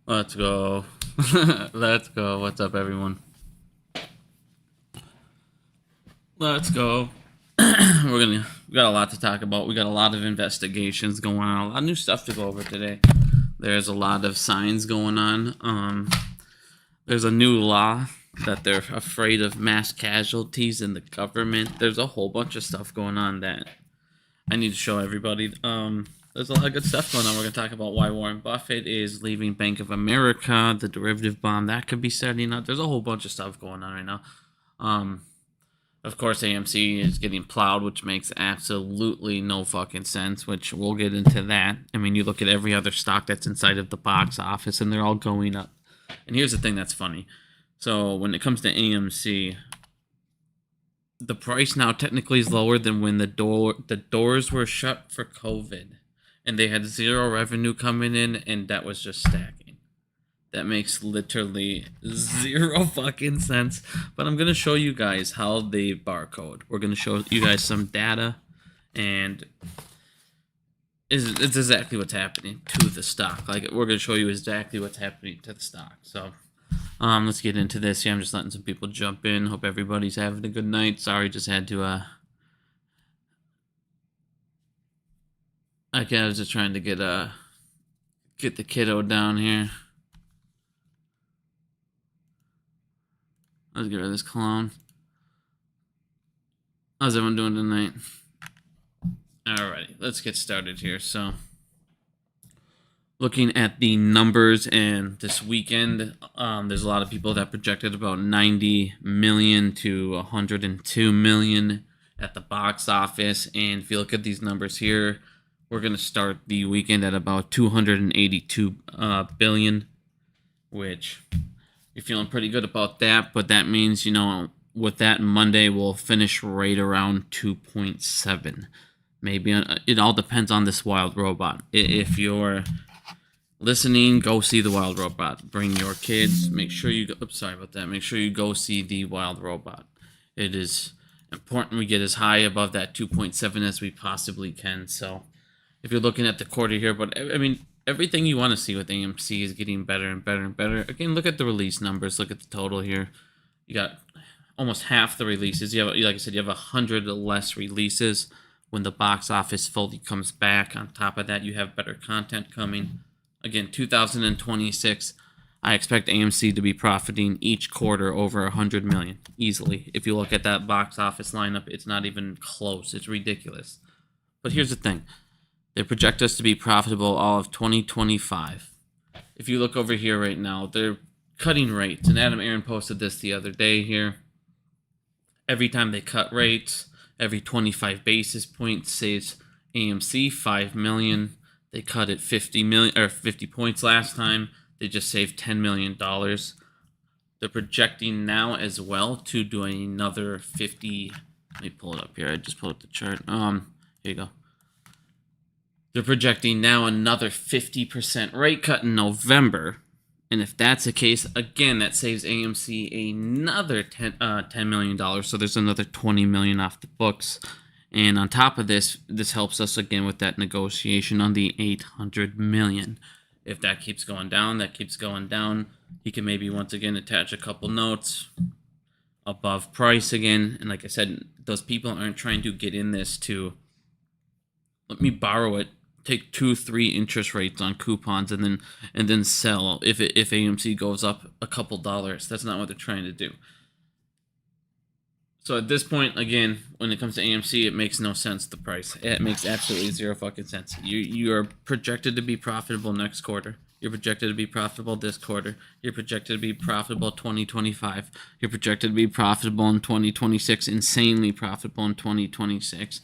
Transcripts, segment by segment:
Let's go. Let's go. What's up, everyone? Let's go. We got a lot to talk about. We got a lot of investigations going on. A lot of new stuff to go over today. There's a lot of signs going on. There's a new law that they're afraid of mass casualties in the government. There's a whole bunch of stuff going on that I need to show everybody. There's a lot of good stuff going on. We're going to talk about why Warren Buffett is leaving Bank of America, the derivative bomb that could be setting up. There's a whole bunch of stuff going on right now. Of course, AMC is getting plowed, which makes absolutely no fucking sense, which we'll get into that. I mean, you look at every other stock that's inside of the box office, and they're all going up. And here's the thing that's funny. So when it comes to AMC, the price now technically is lower than when the doors were shut for COVID, and they had zero revenue coming in, and that was just stacking. That makes literally zero fucking sense. But I'm gonna show you guys how they barcode. We're gonna show you guys some data, and it's exactly what's happening to the stock. Like, we're gonna show you exactly what's happening to the stock. So let's get into this. Yeah, I'm just letting some people jump in. Hope everybody's having a good night. Sorry, just had to I was just trying to get the kiddo down here. Let's get rid of this clone. How's everyone doing tonight? Alrighty, let's get started here. So, looking at the numbers, and this weekend, there's a lot of people that projected about 90 million to 102 million at the box office. And if you look at these numbers here, we're going to start the weekend at about 282 billion, which you're feeling pretty good about that. But that means, with that Monday, we'll finish right around 2.7. Maybe it all depends on this wild robot. If you're listening, go see the wild robot. Bring your kids. Make sure you go. Sorry about that. Make sure you go see the wild robot. It is important we get as high above that 2.7 as we possibly can. So if you're looking at the quarter here, but I mean, everything you want to see with AMC is getting better and better and better. Again, look at the release numbers. Look at the total here. You got almost half the releases. You have, like I said, you have 100 less releases when the box office fully comes back. On top of that, you have better content coming. Again, 2026, I expect AMC to be profiting each quarter over 100 million easily. If you look at that box office lineup, it's not even close. It's ridiculous. But here's the thing. They project us to be profitable all of 2025. If you look over here right now, they're cutting rates. And Adam Aaron posted this the other day here. Every time they cut rates, every 25 basis points saves AMC 5 million. They cut it 50 points last time. They just saved $10 million. They're projecting now as well to do another 50. Let me pull it up here. I just pulled up the chart. Here you go. They're projecting now another 50% rate cut in November. And if that's the case, again, that saves AMC another $10 million. So there's another $20 million off the books. And on top of this, this helps us again with that negotiation on the $800 million. If that keeps going down, that keeps going down. He can maybe once again attach a couple notes above price again. And like I said, those people aren't trying to get in this to let me borrow it, take 2-3 interest rates on coupons, and then sell if AMC goes up a couple dollars. That's not what they're trying to do. So at this point, again, when it comes to AMC, it makes no sense, the price. It makes absolutely zero fucking sense. You are projected to be profitable next quarter. You're projected to be profitable this quarter. You're projected to be profitable 2025. You're projected to be profitable in 2026, insanely profitable in 2026.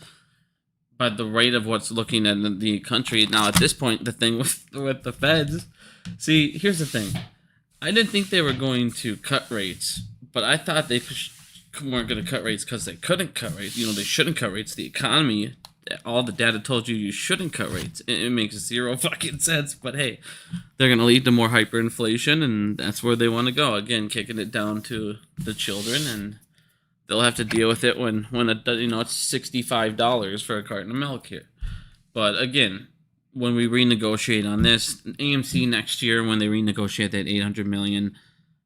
By the rate of what's looking at the country now, at this point, the thing with the feds. See, here's the thing. I didn't think they were going to cut rates, but I thought they weren't going to cut rates because they couldn't cut rates. They shouldn't cut rates. The economy, all the data told you shouldn't cut rates. It makes zero fucking sense. But hey, they're going to lead to more hyperinflation, and that's where they want to go. Again, kicking it down to the children, and they'll have to deal with it when it's $65 for a carton of milk here. But again, when we renegotiate on this, AMC next year, when they renegotiate that 800 million,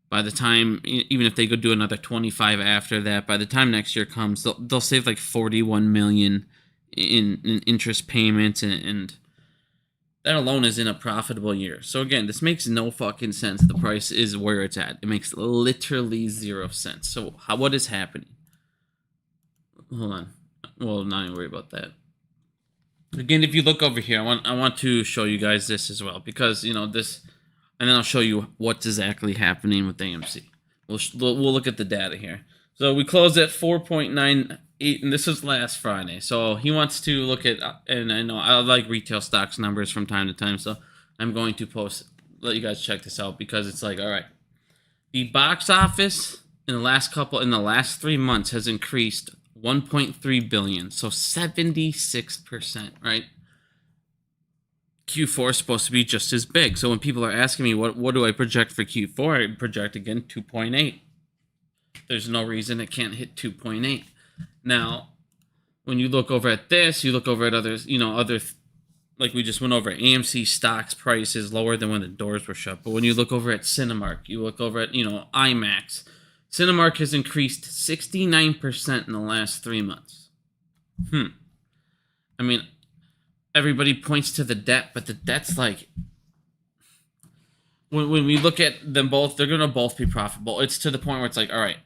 by the time, even if they go do another 25 after that, by the time next year comes, they'll save like 41 million in interest payments, and that alone is in a profitable year. So again, this makes no fucking sense. The price is where it's at. It makes literally 0 sense. So what is happening? Hold on. Well, not even worry about that. Again, if you look over here, I want to show you guys this as well, because this, and then I'll show you what's exactly happening with AMC. We'll look at the data here. So we closed at 4.98, and this was last Friday. So he wants to look at, and I know I like retail stocks numbers from time to time, so I'm going to let you guys check this out, because it's like, all right, the box office in the last 3 months has increased 1.3 billion, so 76%, right? Q4 is supposed to be just as big. So when people are asking me what do I project for Q4, I project again 2.8. There's no reason it can't hit 2.8. Now, when you look over at this, you look over at others, like we just went over, AMC stocks price is lower than when the doors were shut. But when you look over at Cinemark, you look over at, IMAX, Cinemark has increased 69% in the last 3 months. I mean, everybody points to the debt, but the debt's like, when we look at them both, they're going to both be profitable. It's to the point where it's like, all right,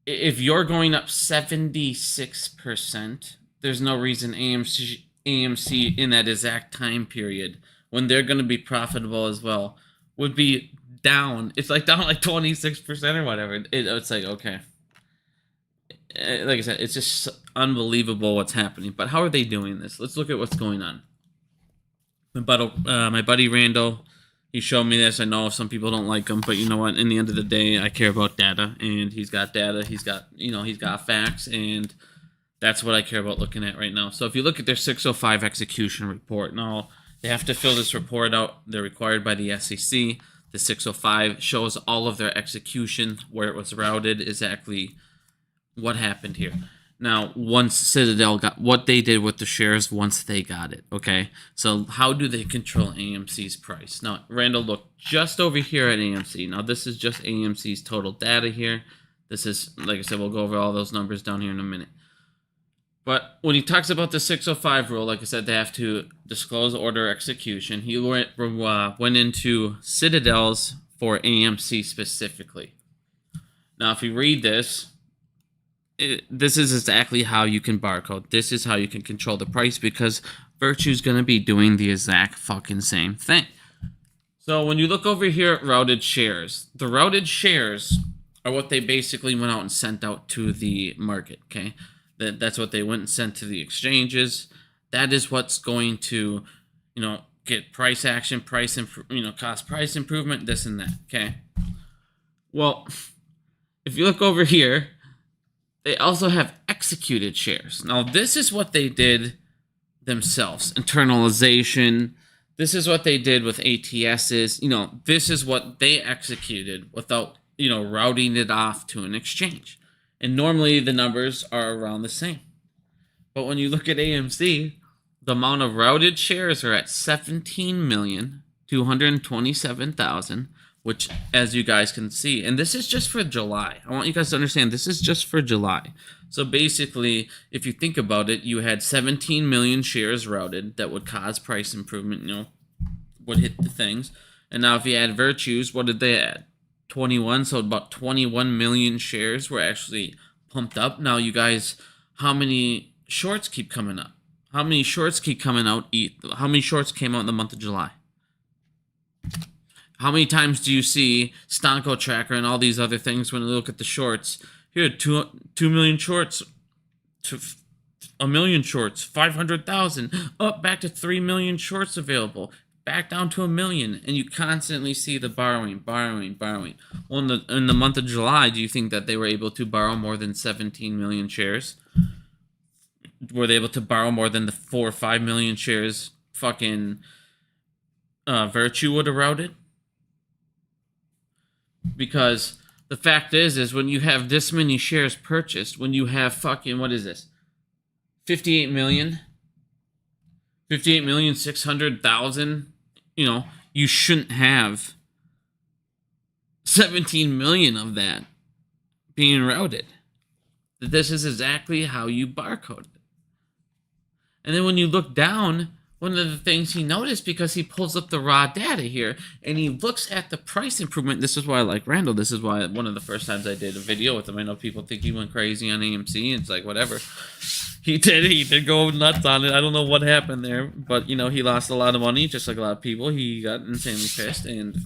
if you're going up 76%, there's no reason AMC in that exact time period, when they're going to be profitable as well, would be down. It's like down like 26% or whatever. It's like, okay. Like I said, it's just unbelievable what's happening. But how are they doing this? Let's look at what's going on. My buddy Randall, he showed me this. I know some people don't like him, but you know what? In the end of the day, I care about data, and he's got data. He's got facts, and that's what I care about looking at right now. So if you look at their 605 execution report, now they have to fill this report out. They're required by the SEC. The 605 shows all of their execution, where it was routed, exactly what happened here. Now, once Citadel got what they did with the shares, once they got it, okay? So how do they control AMC's price? Now, Randall, look just over here at AMC. Now, this is just AMC's total data here. This is, like I said, we'll go over all those numbers down here in a minute. But when he talks about the 605 rule, like I said, they have to disclose order execution. He went into Citadel's for AMC specifically. Now, if you read this, this is exactly how you can barcode. This is how you can control the price, because Virtue's going to be doing the exact fucking same thing. So when you look over here at routed shares, the routed shares are what they basically went out and sent out to the market, okay? That's what they went and sent to the exchanges. That is what's going to, get price action, cost price improvement, this and that, okay? Well, if you look over here, they also have executed shares. Now, this is what they did themselves. Internalization. This is what they did with ATSs. This is what they executed without, routing it off to an exchange. And normally the numbers are around the same. But when you look at AMC, the amount of routed shares are at 17,227,000, which, as you guys can see, and this is just for July. I want you guys to understand, this is just for July. So basically, if you think about it, you had 17 million shares routed that would cause price improvement, would hit the things. And now if you add Virtues, what did they add? 21, so about 21 million shares were actually pumped up. Now, you guys, how many shorts keep coming up? How many shorts keep coming out? How many shorts came out in the month of July? How many times do you see Stonko Tracker and all these other things when you look at the shorts? Here, 2 million shorts, to 1 million shorts, 500,000, up back to 3 million shorts available, back down to 1 million, and you constantly see the borrowing. Well, in the month of July, do you think that they were able to borrow more than 17 million shares? Were they able to borrow more than the 4 or 5 million shares fucking Virtue would have routed? Because the fact is when you have this many shares purchased, when you have fucking, what is this? 58 million 58,600,000. You know, you shouldn't have 17 million of that being routed. This is exactly how you barcode it. And then when you look down, one of the things he noticed, because he pulls up the raw data here and he looks at the price improvement. This is why I like Randall. This is why one of the first times I did a video with him, I know people think he went crazy on AMC. It's like, whatever. He did go nuts on it. I don't know what happened there, but you know, he lost a lot of money, just like a lot of people. He got insanely pissed, and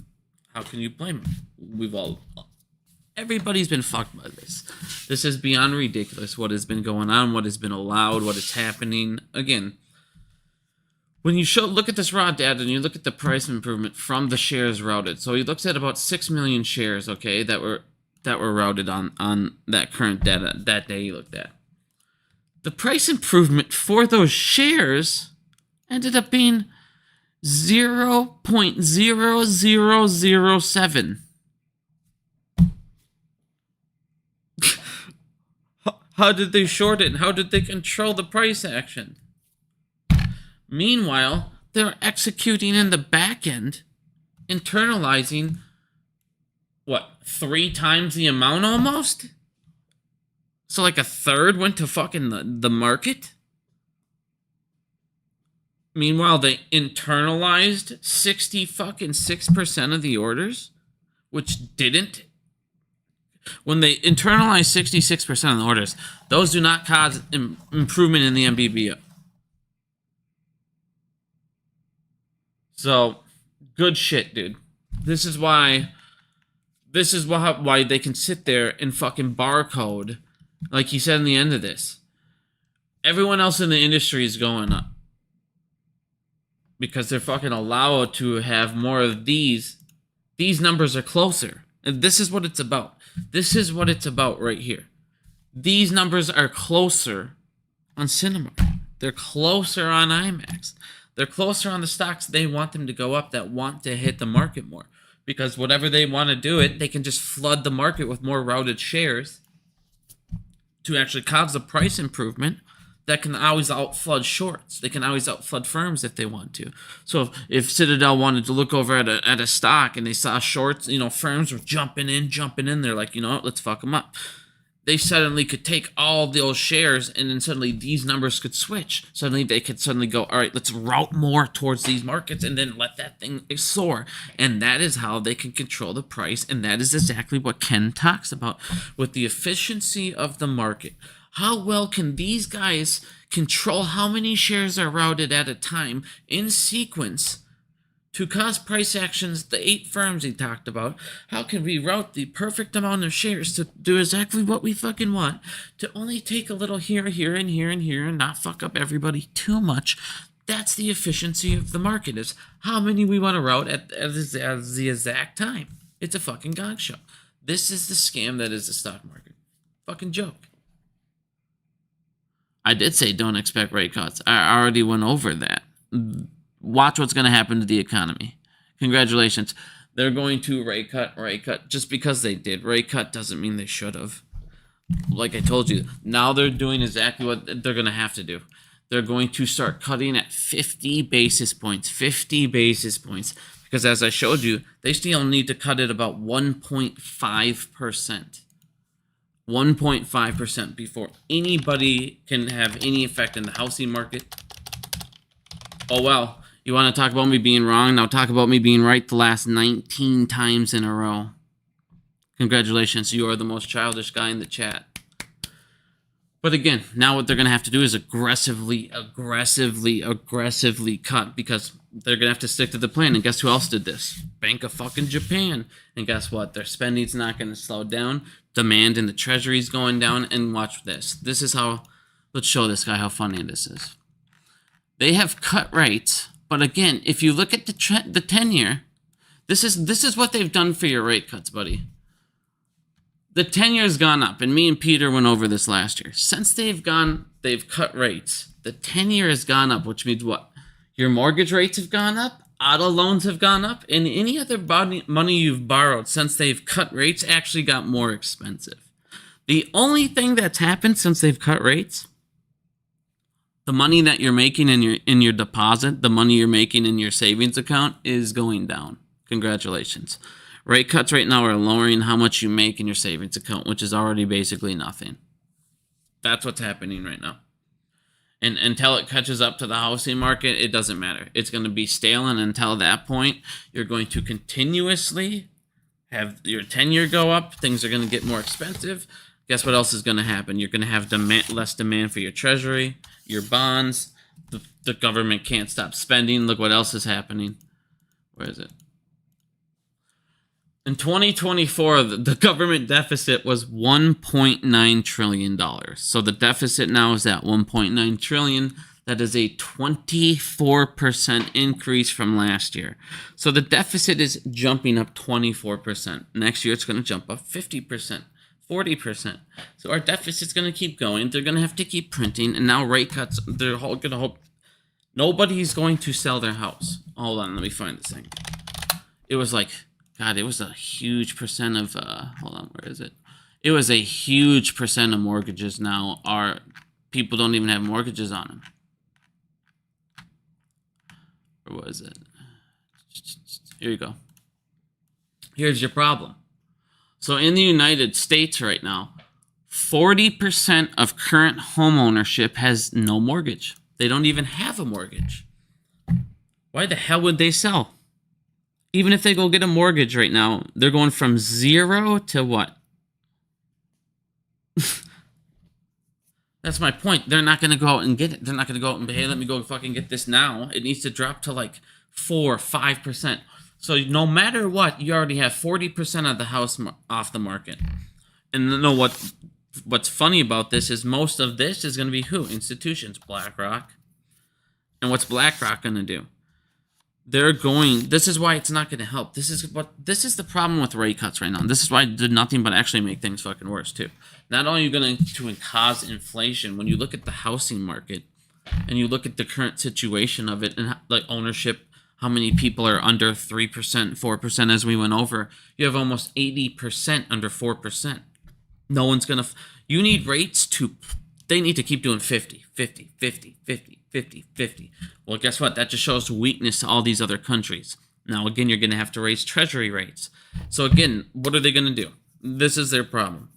how can you blame him? Everybody's been fucked by this. This is beyond ridiculous. What has been going on, what has been allowed, what is happening. Again, when you look at this raw data and you look at the price improvement from the shares routed, so he looks at about 6 million shares, okay, that were routed on that current data that day he looked at. The price improvement for those shares ended up being 0.0007. How did they short it, and how did they control the price action? Meanwhile, they're executing in the back end, internalizing, 3 times the amount almost? So like a third went to fucking the market? Meanwhile, they internalized 6% of the orders, which didn't. When they internalize 66% of the orders, those do not cause improvement in the MBBO. So, good shit, dude. This is why they can sit there and fucking barcode, like he said in the end of this. Everyone else in the industry is going up because they're fucking allowed to have more of these. These numbers are closer. And this is what it's about. This is what it's about right here. These numbers are closer on Cinema. They're closer on IMAX. They're closer on the stocks they want them to go up, that want to hit the market more. Because whatever they want to do it, they can just flood the market with more routed shares to actually cause the price improvement that can always outflood shorts. They can always outflood firms if they want to. So if Citadel wanted to look over at a stock and they saw shorts, firms were jumping in, they're like, let's fuck them up. They suddenly could take all those shares, and then suddenly these numbers could switch. Suddenly they could go, all right, let's route more towards these markets and then let that thing soar. And that is how they can control the price. And that is exactly what Ken talks about with the efficiency of the market. How well can these guys control how many shares are routed at a time in sequence to cause price actions, the 8 firms he talked about? How can we route the perfect amount of shares to do exactly what we fucking want, to only take a little here, and here, and not fuck up everybody too much? That's the efficiency of the market, is how many we want to route at the exact time. It's a fucking gong show. This is the scam that is the stock market. Fucking joke. I did say don't expect rate cuts. I already went over that. Watch what's going to happen to the economy. Congratulations. They're going to rate cut. Just because they did rate cut doesn't mean they should have. Like I told you, now they're doing exactly what they're going to have to do. They're going to start cutting at 50 basis points. 50 basis points. Because as I showed you, they still need to cut it about 1.5%. 1.5% before anybody can have any effect in the housing market. Oh, well. You want to talk about me being wrong? Now talk about me being right the last 19 times in a row. Congratulations, you are the most childish guy in the chat. But again, now what they're going to have to do is aggressively cut, because they're going to have to stick to the plan. And guess who else did this? Bank of fucking Japan. And guess what? Their spending's not going to slow down. Demand in the treasury's going down. And watch this. This is how, let's show this guy how funny this is. They have cut rates. But again, if you look at the 10-year, this is what they've done for your rate cuts, buddy. The 10-year has gone up, and me and Peter went over this last year. Since they've cut rates. The 10-year has gone up, which means what? Your mortgage rates have gone up, auto loans have gone up, and any other money you've borrowed since they've cut rates actually got more expensive. The only thing that's happened since they've cut rates, The money that you're making in your deposit, the money you're making in your savings account is going down. Congratulations. Rate cuts right now are lowering how much you make in your savings account, which is already basically nothing. That's what's happening right now. And until it catches up to the housing market, it doesn't matter. It's going to be stale, and until that point, you're going to continuously have your 10-year go up. Things are going to get more expensive. Guess what else is going to happen? You're going to have less demand for your treasury, your bonds. The government can't stop spending. Look what else is happening. Where is it? In 2024, the government deficit was $1.9 trillion. So the deficit now is at $1.9 trillion. That is a 24% increase from last year. So the deficit is jumping up 24%. Next year, it's going to jump up 50%, 40%. So our deficit's going to keep going. They're going to have to keep printing. And now rate cuts, they're all going to hope nobody's going to sell their house. Hold on, let me find this thing. It was like... God, it was a huge percent of, hold on, where is it? It was a huge percent of mortgages now are, people don't even have mortgages on them. Or was it? Here you go. Here's your problem. So in the United States right now, 40% of current home ownership has no mortgage. They don't even have a mortgage. Why the hell would they sell? Even if they go get a mortgage right now, they're going from 0 to what? That's my point. They're not going to go out and get it. They're not going to go out and hey, let me go fucking get this now. It needs to drop to like 4, 5%. So no matter what, you already have 40% of the house off the market. And you know what's funny about this is most of this is going to be who? Institutions, BlackRock. And what's BlackRock going to do? This is why it's not going to help. This is the problem with rate cuts right now. This is why it did nothing but actually make things fucking worse too. Not only are you going to cause inflation, when you look at the housing market and you look at the current situation of it and like ownership, how many people are under 3%, 4% as we went over, you have almost 80% under 4%. No one's going to, you need rates they need to keep doing 50, 50, 50, 50. 50, 50. Well, guess what? That just shows weakness to all these other countries. Now, again, you're going to have to raise treasury rates. So, again, what are they going to do? This is their problem.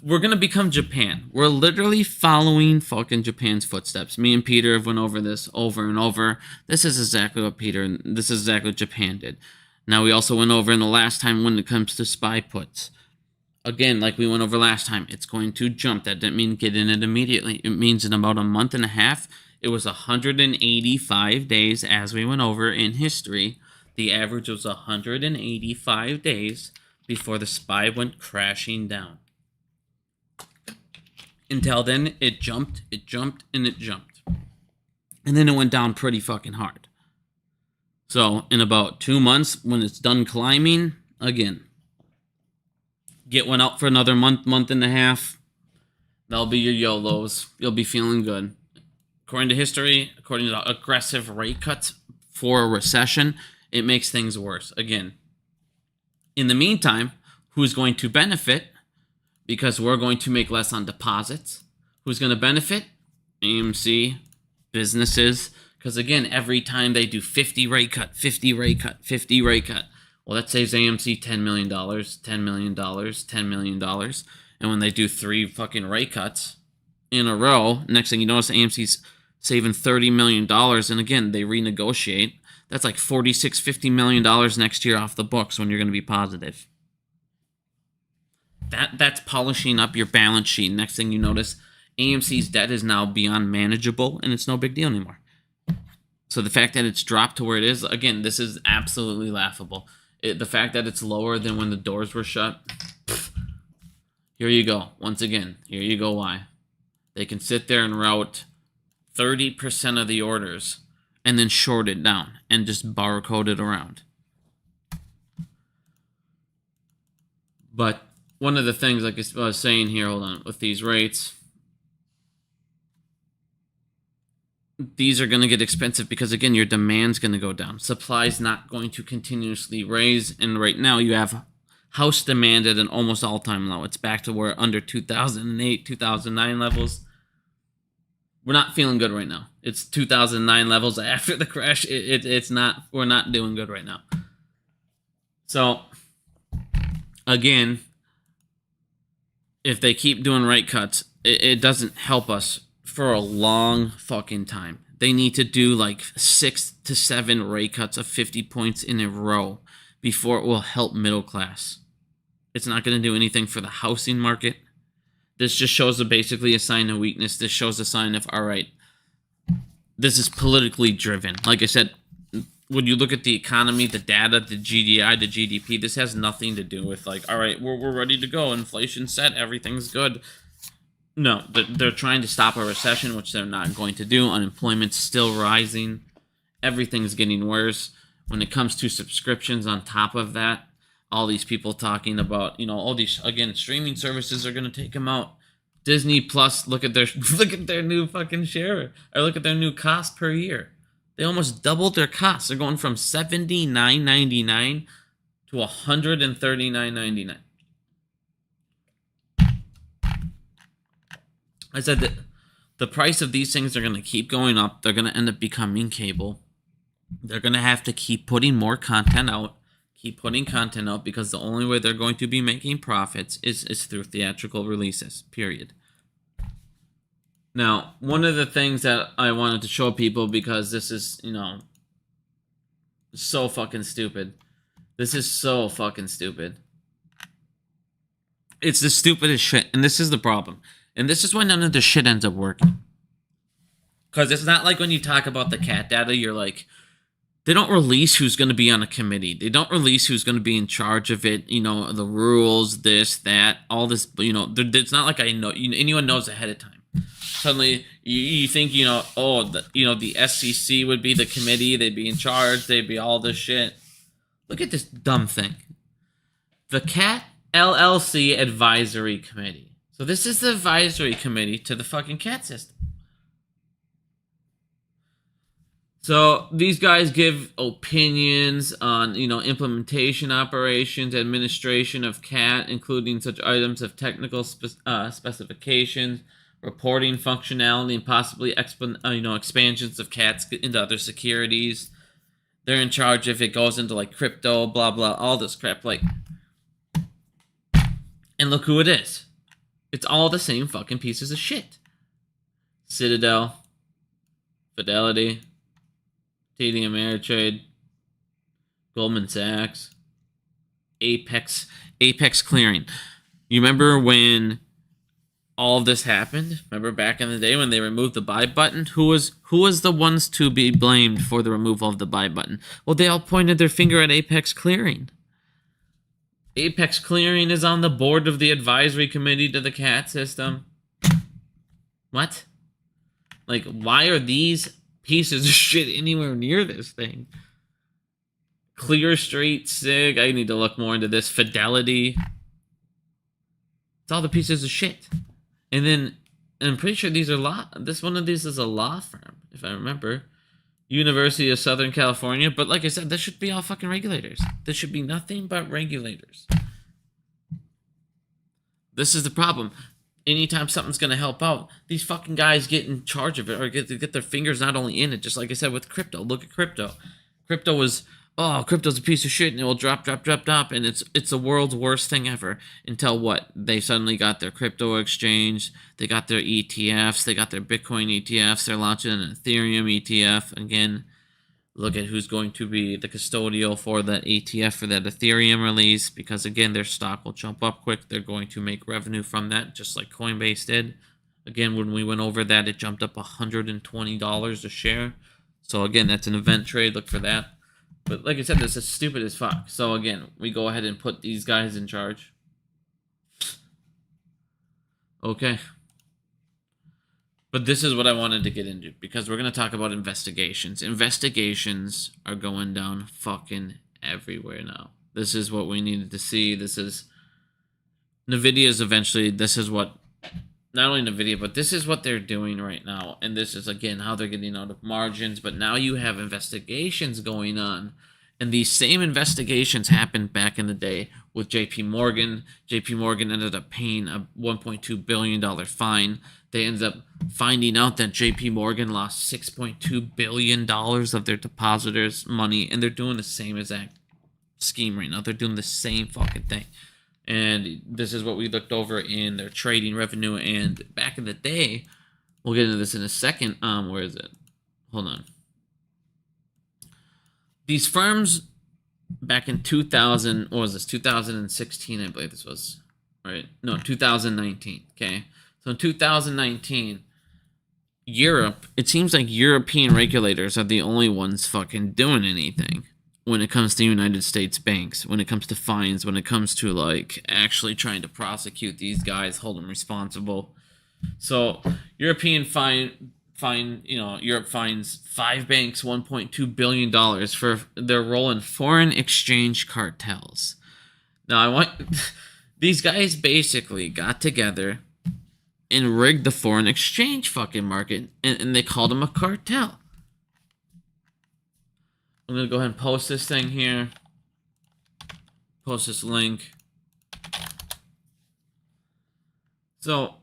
We're going to become Japan. We're literally following fucking Japan's footsteps. Me and Peter have went over this over and over. This is exactly what this is exactly what Japan did. Now, we also went over in the last time when it comes to SPY puts. Again, like we went over last time, it's going to jump. That didn't mean get in it immediately. It means in about a month and a half, it was 185 days as we went over in history. The average was 185 days before the SPY went crashing down. Until then, it jumped, and it jumped. And then it went down pretty fucking hard. So in about 2 months, when it's done climbing, again, get one out for another month and a half. That'll be your YOLOs. You'll be feeling good. According to history, according to aggressive rate cuts for a recession, it makes things worse. Again, in the meantime, who's going to benefit? Because we're going to make less on deposits. Who's going to benefit? AMC, businesses. Because again, every time they do 50 rate cut, 50 rate cut, 50 rate cut, well, that saves AMC $10 million, $10 million, $10 million. And when they do 3 fucking rate cuts in a row, next thing you notice, AMC's saving $30 million. And again, they renegotiate. That's like $46, $50 million next year off the books when you're going to be positive. That's polishing up your balance sheet. Next thing you notice, AMC's debt is now beyond manageable, and it's no big deal anymore. So the fact that it's dropped to where it is, again, this is absolutely laughable. The fact that it's lower than when the doors were shut, here you go. Once again, here you go why. They can sit there and route 30% of the orders and then short it down and just barcode it around. But one of the things, like I was saying here, hold on, with these rates, these are going to get expensive because, again, your demand's going to go down. Supply's not going to continuously raise. And right now you have house demand at an almost all-time low. It's back to where under 2008, 2009 levels. we're not feeling good right now. It's 2009 levels after the crash. It's not, we're not doing good right now. So, again, if they keep doing rate cuts, it doesn't help us for a long fucking time. They need to do like 6 to 7 rate cuts of 50 points in a row before it will help middle class. It's not going to do anything for the housing market. This just shows basically a sign of weakness. This shows a sign of, all right, this is politically driven. Like I said, when you look at the economy, the data, the GDI, the GDP, this has nothing to do with like, all right, we're ready to go. Inflation set, everything's good. No, they're trying to stop a recession, which they're not going to do. Unemployment's still rising. Everything's getting worse. When it comes to subscriptions on top of that, all these people talking about, all these, again, streaming services are going to take them out. Disney Plus, look at their new fucking share, or look at their new cost per year. They almost doubled their costs. They're going from $79.99 to $139.99. I said that the price of these things are going to keep going up. They're going to end up becoming cable. They're going to have to keep putting more content out. Keep putting content out, because the only way they're going to be making profits is through theatrical releases, period. Now, one of the things that I wanted to show people, because this is, so fucking stupid. This is so fucking stupid. It's the stupidest shit, and this is the problem. And this is why none of this shit ends up working. Because it's not like when you talk about the cat data, you're like, they don't release who's going to be on a committee. They don't release who's going to be in charge of it. The rules, this, that, all this. It's not like I know. Anyone knows ahead of time. Suddenly, you think, the SEC would be the committee. They'd be in charge. They'd be all this shit. Look at this dumb thing. The Cat LLC Advisory Committee. So this is the advisory committee to the fucking cat system. So these guys give opinions on, implementation operations, administration of CAT, including such items of technical specifications, reporting functionality, and possibly expansions of CATs into other securities. They're in charge if it goes into like crypto, blah blah, all this crap. And look who it is. It's all the same fucking pieces of shit. Citadel, Fidelity, TD Ameritrade, Goldman Sachs, Apex Clearing. You remember when all of this happened? Remember back in the day when they removed the buy button? Who was the ones to be blamed for the removal of the buy button? Well, they all pointed their finger at Apex Clearing. Apex Clearing is on the board of the advisory committee to the CAT system. What? Why are these pieces of shit anywhere near this thing? Clear Street, SIG, I need to look more into this. Fidelity. It's all the pieces of shit. And then, I'm pretty sure these are this one of these is a law firm, if I remember. University of Southern California. But like I said, this should be all fucking regulators. This should be nothing but regulators. This is the problem. Anytime something's going to help out, these fucking guys get in charge of it, or get their fingers not only in it, just like I said with crypto. Look at crypto. Crypto's a piece of shit, and it will drop, and it's the world's worst thing ever. Until what? They suddenly got their crypto exchange, they got their ETFs, they got their Bitcoin ETFs, they're launching an Ethereum ETF. Again, look at who's going to be the custodial for that ETF for that Ethereum release, because again, their stock will jump up quick. They're going to make revenue from that, just like Coinbase did. Again, when we went over that, it jumped up $120 a share. So again, that's an event trade. Look for that. But like I said, this is stupid as fuck. So again, we go ahead and put these guys in charge. Okay. But this is what I wanted to get into, because we're going to talk about investigations. Investigations are going down fucking everywhere now. This is what we needed to see. This is Nvidia's eventually, this is what, not only Nvidia, but this is what they're doing right now. And this is, again, how they're getting out of margins. But now you have investigations going on. And these same investigations happened back in the day with JPMorgan. JPMorgan ended up paying a $1.2 billion fine. They ended up finding out that JPMorgan lost $6.2 billion of their depositors' money, and they're doing the same exact scheme right now. They're doing the same fucking thing. And this is what we looked over in their trading revenue. And back in the day, we'll get into this in a second. Where is it? Hold on. These firms back in 2000, what was this? 2016, I believe this was, right? No, 2019. Okay. So in 2019, Europe, it seems like European regulators are the only ones fucking doing anything when it comes to United States banks, when it comes to fines, when it comes to like actually trying to prosecute these guys, hold them responsible. So European Europe fines 5 banks $1.2 billion for their role in foreign exchange cartels. Now I want these guys basically got together and rigged the foreign exchange fucking market, and they called them a cartel. I'm gonna go ahead and post this thing here. Post this link. So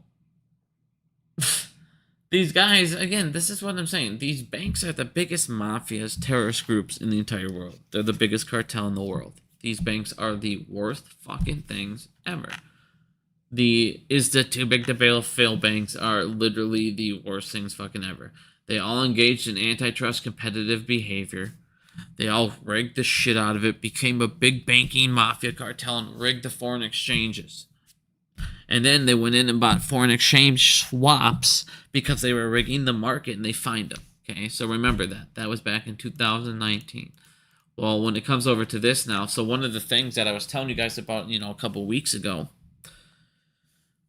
these guys, again, this is what I'm saying. These banks are the biggest mafias, terrorist groups in the entire world. They're the biggest cartel in the world. These banks are the worst fucking things ever. The too big to fail banks are literally the worst things fucking ever. They all engaged in antitrust competitive behavior. They all rigged the shit out of it, became a big banking mafia cartel, and rigged the foreign exchanges. And then they went in and bought foreign exchange swaps because they were rigging the market, and they fined them. Okay, so remember that. That was back in 2019. Well, when it comes over to this now, so one of the things that I was telling you guys about, a couple weeks ago,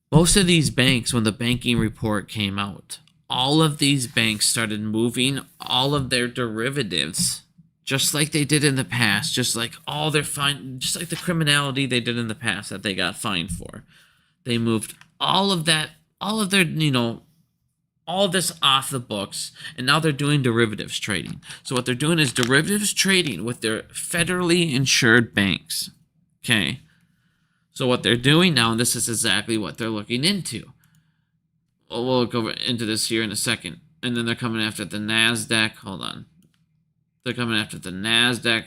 most of these banks, when the banking report came out, all of these banks started moving all of their derivatives, just like they did in the past, just like all their just like the criminality they did in the past that they got fined for. They moved all of that, all of their, all this off the books, and now they're doing derivatives trading. So what they're doing is derivatives trading with their federally insured banks. Okay. So what they're doing now, and this is exactly what they're looking into. We'll go into this here in a second. And then they're coming after the NASDAQ. Hold on. They're coming after the NASDAQ.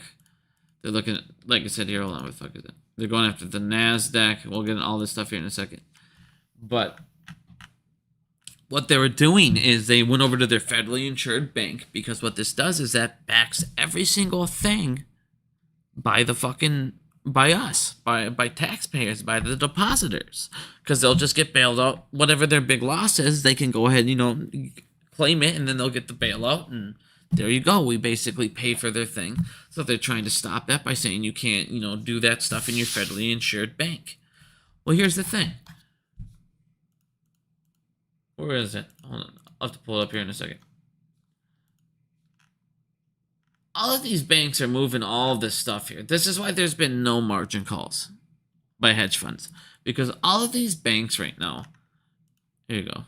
They're looking at, like I said here, hold on, what the fuck is it? They're going after the NASDAQ. We'll get into all this stuff here in a second. But what they were doing is they went over to their federally insured bank, because what this does is that backs every single thing by us, by taxpayers, by the depositors, because they'll just get bailed out. Whatever their big loss is, they can go ahead, claim it, and then they'll get the bailout, and there you go. We basically pay for their thing. So they're trying to stop that by saying you can't, do that stuff in your federally insured bank. Well, here's the thing. Where is it? Hold on. I'll have to pull it up here in a second. All of these banks are moving all of this stuff here. This is why there's been no margin calls by hedge funds. Because all of these banks right now, here you go.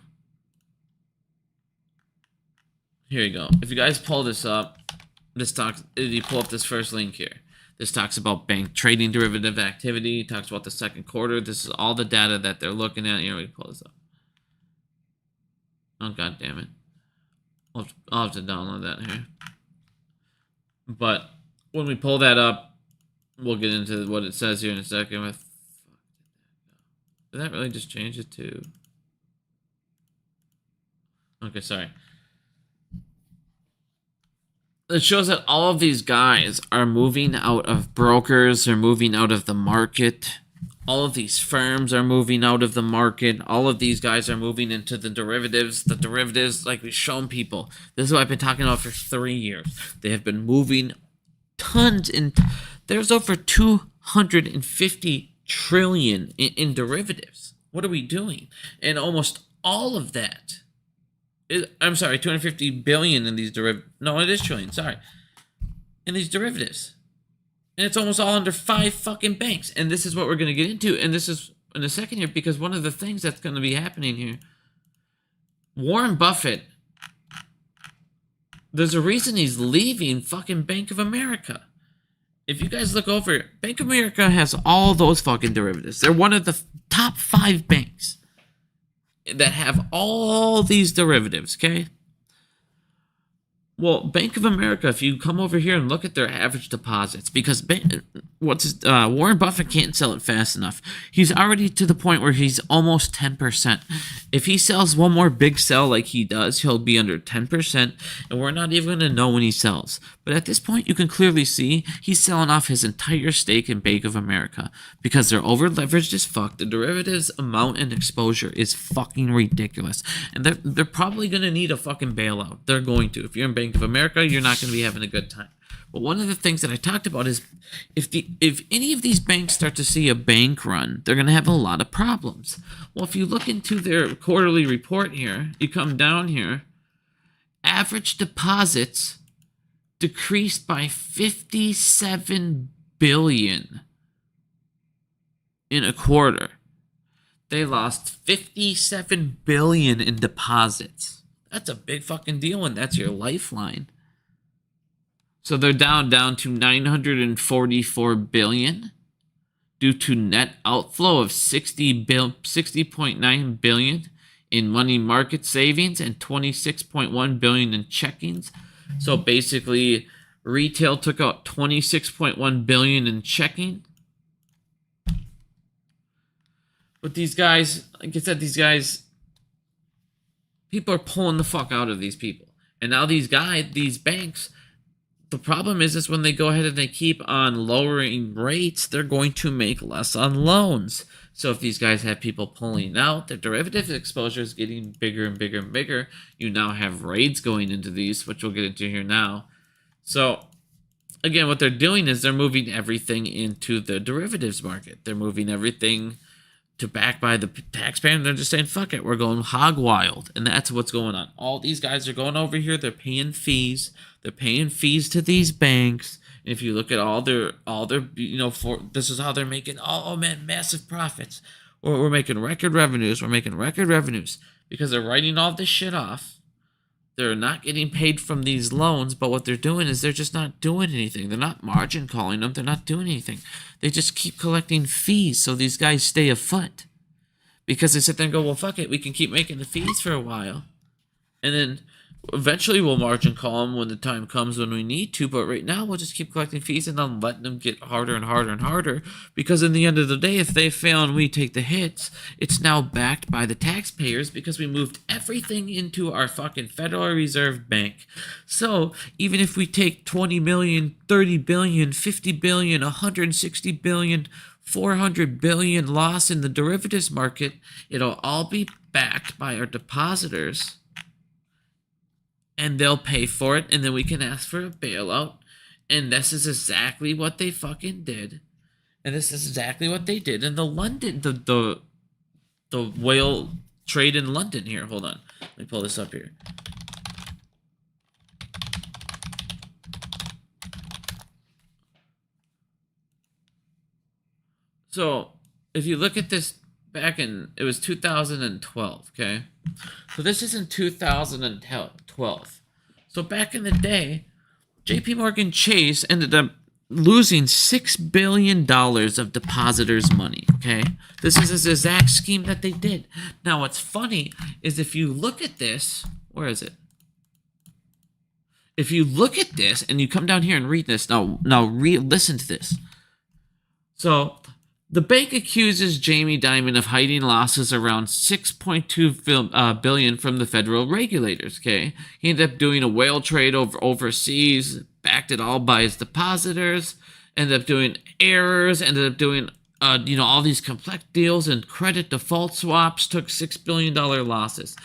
Here you go. If you guys pull this up, you pull up this first link here. This talks about bank trading derivative activity. It talks about the second quarter. This is all the data that they're looking at. Here, we pull this up. Oh, god damn it. I'll have to download that here. But when we pull that up, we'll get into what it says here in a second. Did that really just change it to... Okay, sorry. It shows that all of these guys are moving out of brokers, they're moving out of the market. All of these firms are moving out of the market. All of these guys are moving into the derivatives. The derivatives, like we've shown people. This is what I've been talking about for 3 years. They have been moving tons, and there's over 250 trillion in derivatives. What are we doing? And almost all of that... I'm sorry, 250 billion in these derivatives. No, it is trillion, sorry. In these derivatives. And it's almost all under 5 fucking banks. And this is what we're going to get into. And this is in a second here, because one of the things that's going to be happening here, Warren Buffett, there's a reason he's leaving fucking Bank of America. if you guys look over, Bank of America has all those fucking derivatives. They're one of the top 5 banks that have all these derivatives, okay? Well, Bank of America, if you come over here and look at their average deposits, because Warren Buffett can't sell it fast enough. He's already to the point where he's almost 10%. If he sells one more big sell like he does, he'll be under 10%, and we're not even going to know when he sells. But at this point, you can clearly see he's selling off his entire stake in Bank of America because they're over-leveraged as fuck. The derivatives amount and exposure is fucking ridiculous. And they're probably going to need a fucking bailout. They're going to. If you're in Bank of America, you're not going to be having a good time. But one of the things that I talked about is if any of these banks start to see a bank run, they're going to have a lot of problems. Well, if you look into their quarterly report here, you come down here, average deposits decreased by 57 billion in a quarter. They lost 57 billion in deposits. That's a big fucking deal, and that's your lifeline. So they're down to 944 billion due to net outflow of 60.9 billion in money market savings and 26.1 billion in checkings. So basically, retail took out 26.1 billion in checking. But these guys, like I said, people are pulling the fuck out of these people. And now these banks, the problem is when they go ahead and they keep on lowering rates, they're going to make less on loans. So if these guys have people pulling out, their derivative exposure is getting bigger and bigger and bigger. You now have raids going into these, which we'll get into here now. So again, what they're doing is they're moving everything into the derivatives market. They're moving everything to back by the taxpayer, and they're just saying, fuck it, we're going hog wild. And that's what's going on. All these guys are going over here, they're paying fees. They're paying fees to these banks. And if you look at all their, this is how they're making, massive profits. We're making record revenues. We're making record revenues because they're writing all this shit off. They're not getting paid from these loans, but what they're doing is they're just not doing anything. They're not margin calling them. They're not doing anything. They just keep collecting fees so these guys stay afoot. Because they sit there and go, well, fuck it, we can keep making the fees for a while. And then eventually we'll margin call them when the time comes when we need to, but right now we'll just keep collecting fees and then letting them get harder and harder and harder, because in the end of the day, if they fail and we take the hits, it's now backed by the taxpayers because we moved everything into our fucking Federal Reserve Bank. So even if we take 20 million, 30 billion, 50 billion, 160 billion, 400 billion loss in the derivatives market, it'll all be backed by our depositors. And they'll pay for it, and then we can ask for a bailout. And this is exactly what they fucking did. And this is exactly what they did in the whale trade in London here. Hold on. Let me pull this up here. So, if you look at this it was 2012, okay? So this is in 2012. So back in the day, JPMorgan Chase ended up losing $6 billion of depositors' money, okay? This is the exact scheme that they did. Now, what's funny is if you look at this, where is it? If you look at this and you come down here and read this, listen to this. So the bank accuses Jamie Dimon of hiding losses around $6.2 billion from the federal regulators, okay? He ended up doing a whale trade overseas, backed it all by his depositors, ended up doing errors, ended up doing, all these complex deals and credit default swaps, took $6 billion losses.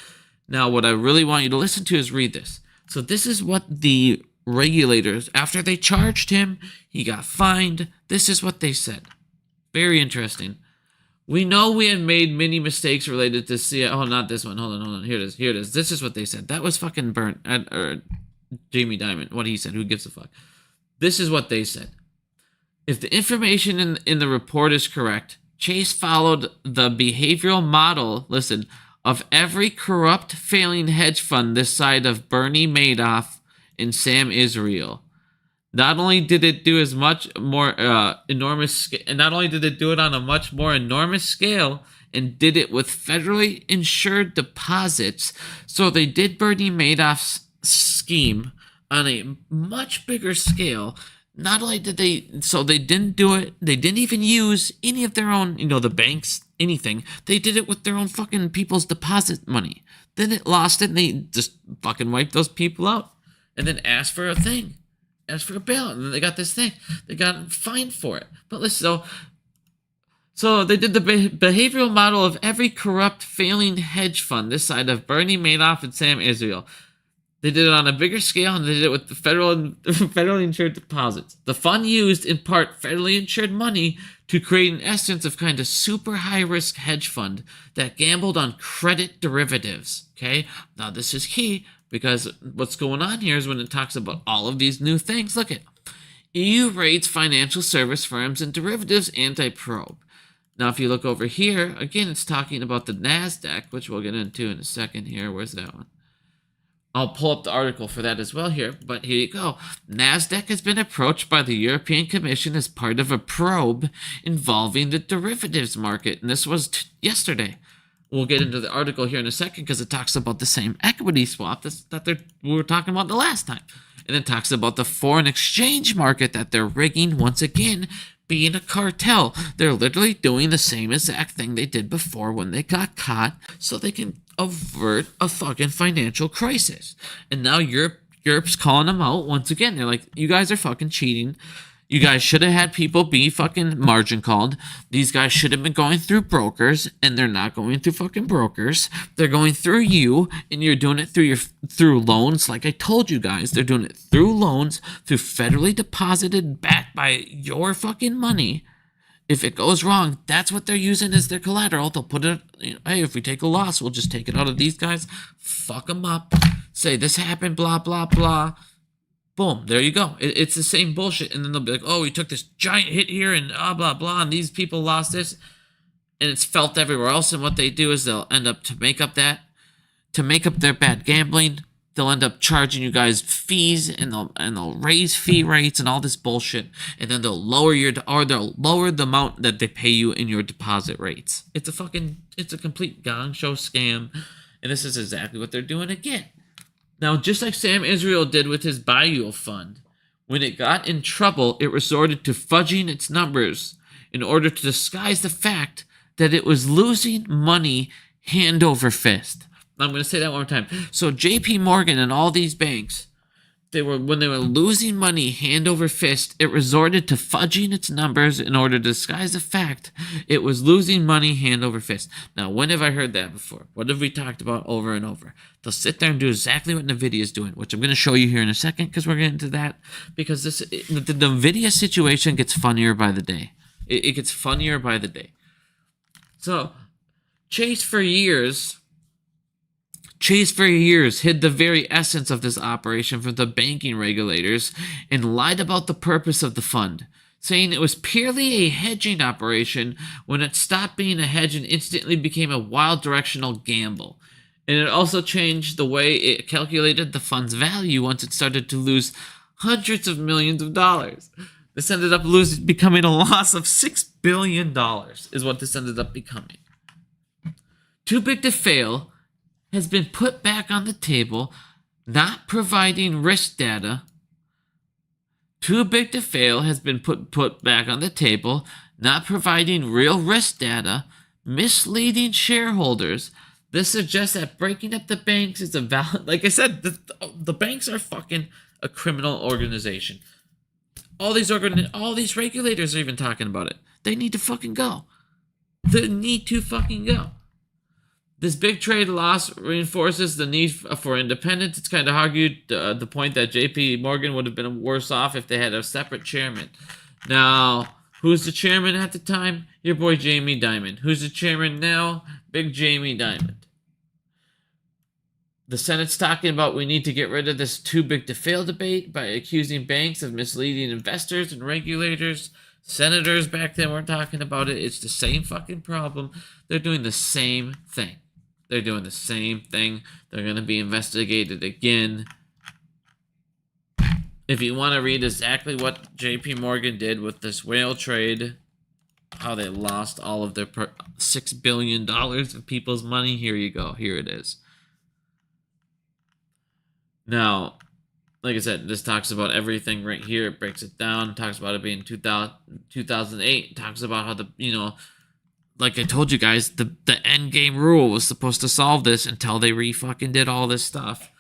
Now, what I really want you to listen to is read this. So this is what the regulators, after they charged him, he got fined. This is what they said. Very interesting. We know we have made many mistakes related to Oh, not this one. Hold on. Here it is. This is what they said. That was fucking Jamie Dimon. What he said. Who gives a fuck? This is what they said. If the information in the report is correct, Chase followed the behavioral model, of every corrupt, failing hedge fund this side of Bernie Madoff and Sam Israel. Not only did it do as much more enormous, and not only did it do it on a much more enormous scale, and did it with federally insured deposits. So they did Bernie Madoff's scheme on a much bigger scale. Not only did they, so they didn't do it, they didn't even use any of their own, the banks, anything. They did it with their own fucking people's deposit money. Then it lost it, and they just fucking wiped those people out. And then asked for a thing. Asked for a bailout. And then they got this thing. They got fined for it. But listen, so they did the behavioral model of every corrupt, failing hedge fund this side of Bernie Madoff and Sam Israel. They did it on a bigger scale, and they did it with the federally insured deposits. The fund used, in part, federally insured money to create an essence of kind of super high-risk hedge fund that gambled on credit derivatives. Okay? Now, this is key, because what's going on here is when it talks about all of these new things, look at EU rates financial service firms and derivatives anti-probe. Now, if you look over here, again, it's talking about the NASDAQ, which we'll get into in a second here. Where's that one? I'll pull up the article for that as well here, but here you go. NASDAQ has been approached by the European Commission as part of a probe involving the derivatives market, and this was yesterday. We'll get into the article here in a second because it talks about the same equity swap that we were talking about the last time. And it talks about the foreign exchange market that they're rigging once again, being a cartel. They're literally doing the same exact thing they did before when they got caught so they can avert a fucking financial crisis. And now Europe's calling them out once again. They're like, you guys are fucking cheating. You guys should have had people be fucking margin called. These guys should have been going through brokers, and they're not going through fucking brokers. They're going through you, and you're doing it through loans. Like I told you guys, they're doing it through loans, through federally deposited, backed by your fucking money. If it goes wrong, that's what they're using as their collateral. They'll put it, hey, if we take a loss, we'll just take it out of these guys, fuck them up, say this happened, blah, blah, blah. Boom, there you go. It's the same bullshit. And then they'll be like, oh, we took this giant hit here and blah, blah, blah, and these people lost this. And it's felt everywhere else. And what they do is they'll end up to make up their bad gambling, they'll end up charging you guys fees, and they'll raise fee rates and all this bullshit. And then they'll lower the amount that they pay you in your deposit rates. It's a complete gong show scam. And this is exactly what they're doing again. Now, just like Sam Israel did with his Bayou fund, when it got in trouble, it resorted to fudging its numbers in order to disguise the fact that it was losing money hand over fist. I'm going to say that one more time. So JPMorgan and all these banks, when they were losing money hand over fist, it resorted to fudging its numbers in order to disguise the fact it was losing money hand over fist. Now, when have I heard that before? What have we talked about over and over? They'll sit there and do exactly what Nvidia is doing, which I'm going to show you here in a second because we're getting into that. Because the Nvidia situation gets funnier by the day. It gets funnier by the day. So, Chase for years hid the very essence of this operation from the banking regulators and lied about the purpose of the fund, saying it was purely a hedging operation when it stopped being a hedge and instantly became a wild directional gamble. And it also changed the way it calculated the fund's value once it started to lose hundreds of millions of dollars. This ended up becoming a loss of $6 billion is what this ended up becoming. Too big to fail has been put back on the table, not providing risk data. Too big to fail has been put back on the table, not providing real risk data, misleading shareholders. This suggests that breaking up the banks is a valid... Like I said, the banks are fucking a criminal organization. All these regulators are even talking about it. They need to fucking go. They need to fucking go. This big trade loss reinforces the need for independence. It's kind of argued the point that JPMorgan would have been worse off if they had a separate chairman. Now, who's the chairman at the time? Your boy Jamie Dimon. Who's the chairman now? Big Jamie Dimon. The Senate's talking about we need to get rid of this too big to fail debate by accusing banks of misleading investors and regulators. Senators back then were talking about it. It's the same fucking problem. They're doing the same thing. They're doing the same thing. They're going to be investigated again. if you want to read exactly what JPMorgan did with this whale trade, how they lost all of their $6 billion of people's money, here you go. Here it is. Now, like I said, this talks about everything right here. It breaks it down. Talks about it being 2008. Talks about how like I told you guys, the end game rule was supposed to solve this until they fucking did all this stuff.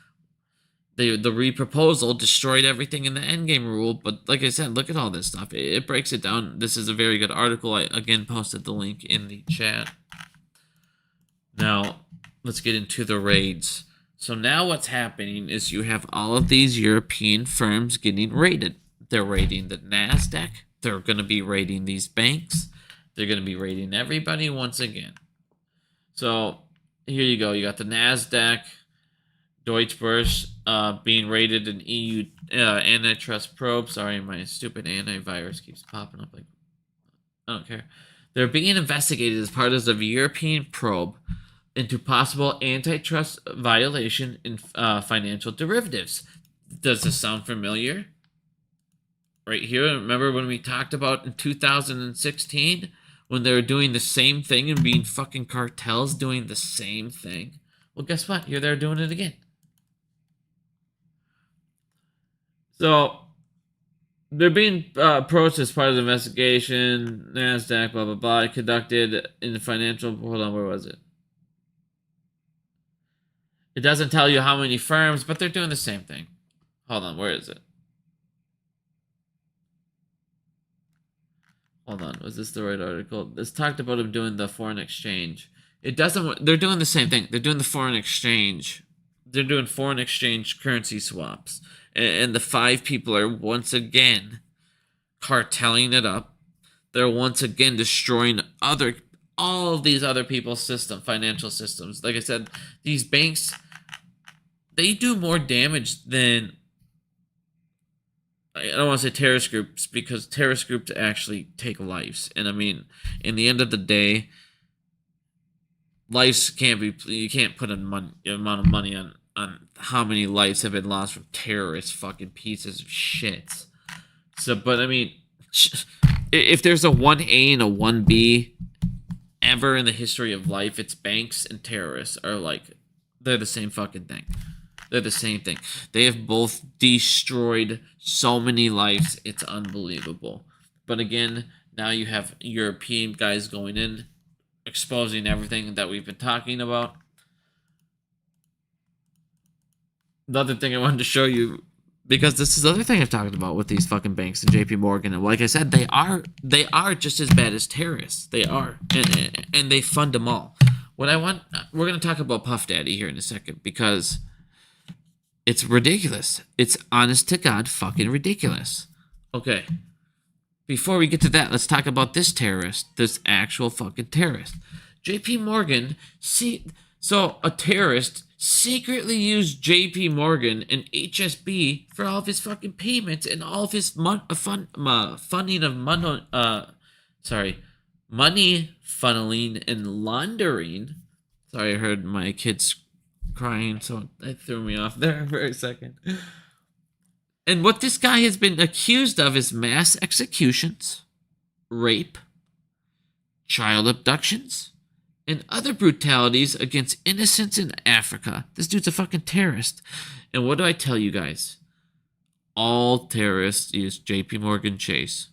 The re-proposal destroyed everything in the end game rule. But like I said, look at all this stuff. It breaks it down. This is a very good article. I again posted the link in the chat. Now, let's get into the raids. So now what's happening is you have all of these European firms getting raided. They're raiding the NASDAQ. They're going to be raiding these banks. They're going to be raiding everybody once again. So here you go. You got the NASDAQ, Deutsche Börse being raided in EU antitrust probe. Sorry, my stupid antivirus keeps popping up. Like, I don't care. They're being investigated as part of the European probe into possible antitrust violation in financial derivatives. Does this sound familiar? Right here, remember when we talked about in 2016 when they were doing the same thing and being fucking cartels doing the same thing? Well, guess what? Here they're doing it again. So they're being approached as part of the investigation. NASDAQ, blah, blah, blah, conducted in the financial... Hold on, where was it? It doesn't tell you how many firms, but they're doing the same thing. Hold on, where is it? Hold on, was this the right article? This talked about them doing the foreign exchange. It doesn't, they're doing the same thing. They're doing the foreign exchange. They're doing foreign exchange currency swaps. And the 5 people are once again cartelling it up. They're once again destroying all of these other people's financial systems. Like I said, these banks, they do more damage than, I don't want to say terrorist groups, because terrorist groups actually take lives. And I mean, in the end of the day, lives can't be, you can't put an amount of money on how many lives have been lost from terrorist fucking pieces of shit. So, but I mean, if there's a 1A and a 1B ever in the history of life, it's banks and terrorists are like, they're the same fucking thing. They're the same thing. They have both destroyed so many lives. It's unbelievable. But again, now you have European guys going in, exposing everything that we've been talking about. Another thing I wanted to show you, because this is the other thing I've talked about with these fucking banks and JPMorgan, and like I said, they are just as bad as terrorists. They are, and they fund them all. What I want, we're gonna talk about Puff Daddy here in a second, because it's ridiculous. It's honest to God fucking ridiculous. Okay, before we get to that, let's talk about this terrorist, this actual fucking terrorist. JPMorgan, so a terrorist secretly used JPMorgan and HSB for all of his fucking payments and all of his funding of money funneling and laundering. Sorry, I heard my kids crying, so that threw me off there for a second. And what this guy has been accused of is mass executions, rape, child abductions, and other brutalities against innocents in Africa. This dude's a fucking terrorist. And what do I tell you guys? All terrorists use JPMorgan Chase.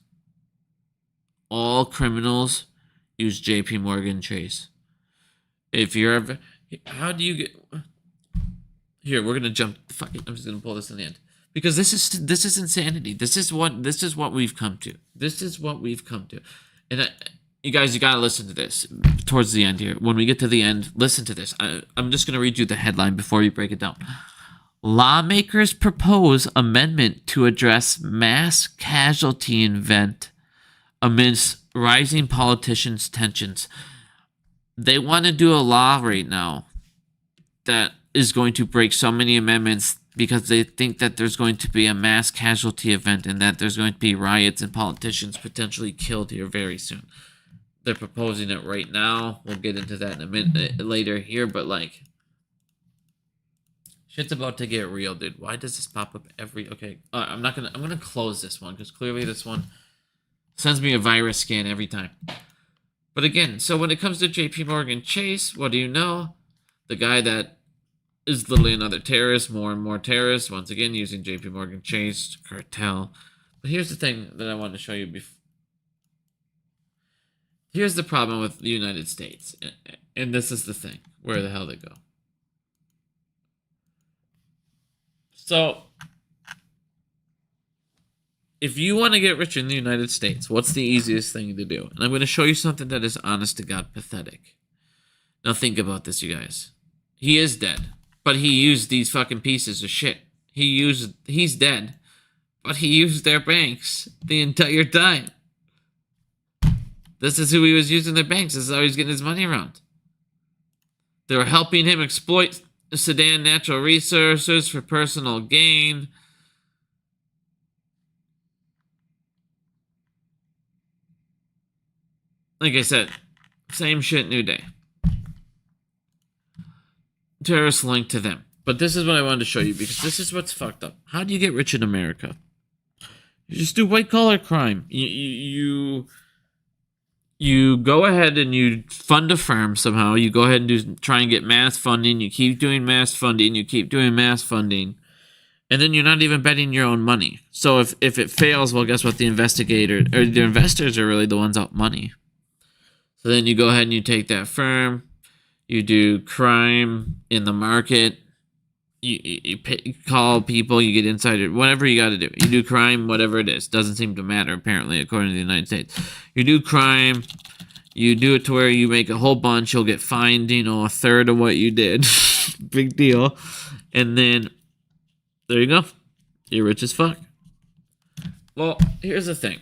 All criminals use JPMorgan Chase. If you're ever... How do you get... Here, we're gonna jump... Fuck it, I'm just gonna pull this in the end. Because this is insanity. This is what we've come to. This is what we've come to. And you guys, you gotta listen to this towards the end here. When we get to the end, listen to this. I'm just gonna read you the headline before we break it down. Lawmakers propose amendment to address mass casualty event amidst rising politicians' tensions. They want to do a law right now that is going to break so many amendments because they think that there's going to be a mass casualty event and that there's going to be riots and politicians potentially killed here very soon. They're proposing it right now. We'll get into that in a minute later here, but like, Shit's about to get real, dude. Why does this pop up every... Okay, I'm gonna close this one, because clearly this one sends me a virus scan every time. But again, so when it comes to JPMorgan Chase, what do you know? The guy that is literally another terrorist, more and more terrorists, once again, using JPMorgan Chase, cartel. But here's the thing that I wanted to show you before. Here's the problem with the United States. And this is the thing. Where the hell they go? So, if you want to get rich in the United States, what's the easiest thing to do? And I'm going to show you something that is honest to God pathetic. Now think about this, you guys. He is dead, but he used these fucking pieces of shit. He's dead, but he used their banks the entire time. This is who he was using, their banks. This is how he's getting his money around. They were helping him exploit Sudan natural resources for personal gain. Like I said, same shit, new day. Terrorists linked to them. But this is what I wanted to show you, because this is what's fucked up. How do you get rich in America? You just do white collar crime. You go ahead and you fund a firm somehow. You go ahead and try and get mass funding. You keep doing mass funding. You keep doing mass funding. And then you're not even betting your own money. So if it fails, well, guess what? The investors are really the ones out money. So then you go ahead and you take that firm. You do crime in the market. You call people. You get insider. Whatever you got to do. You do crime, whatever it is. Doesn't seem to matter, apparently, according to the United States. You do crime. You do it to where you make a whole bunch. You'll get fined, a third of what you did. Big deal. And then, there you go. You're rich as fuck. Well, here's the thing.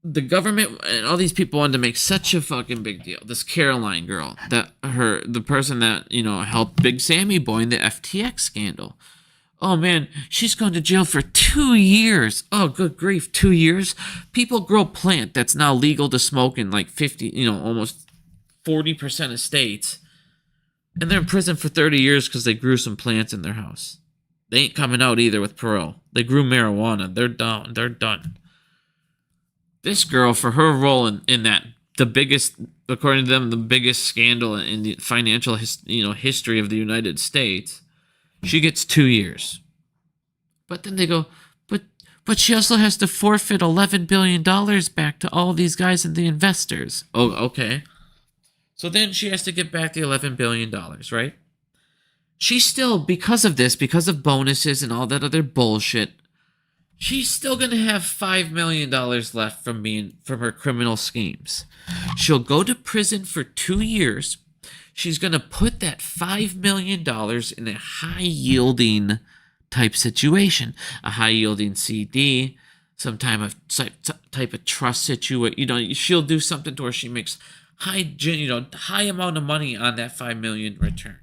The government and all these people wanted to make such a fucking big deal. This Caroline girl, the person that, helped Big Sammy Boy in the FTX scandal. Oh man, she's going to jail for 2 years. Oh, good grief, 2 years? People grow plant that's now legal to smoke in like 50, almost 40% of states. And they're in prison for 30 years because they grew some plants in their house. They ain't coming out either with parole. They grew marijuana. They're done. They're done. This girl, for her role in that, the biggest, according to them, the biggest scandal in the financial history of the United States, she gets 2 years. But then they go, but she also has to forfeit $11 billion back to all these guys and the investors. Oh, okay. So then she has to get back the $11 billion, right? She's still, because of this, because of bonuses and all that other bullshit, she's still going to have $5 million left from her criminal schemes. She'll go to prison for 2 years. She's going to put that $5 million in a high-yielding type situation. A high-yielding CD, some type of trust situation. She'll do something to where she makes high amount of money on that $5 million return.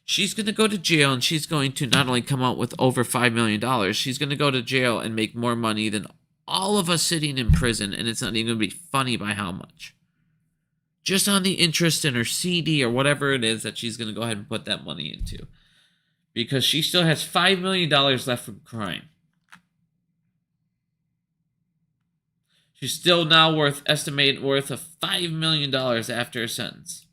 She's going to go to jail, and she's going to not only come out with over $5 million, she's going to go to jail and make more money than all of us sitting in prison, and it's not even going to be funny by how much. Just on the interest in her CD or whatever it is that she's going to go ahead and put that money into. Because she still has $5 million left from crime. She's still now estimated worth of $5 million after her sentence.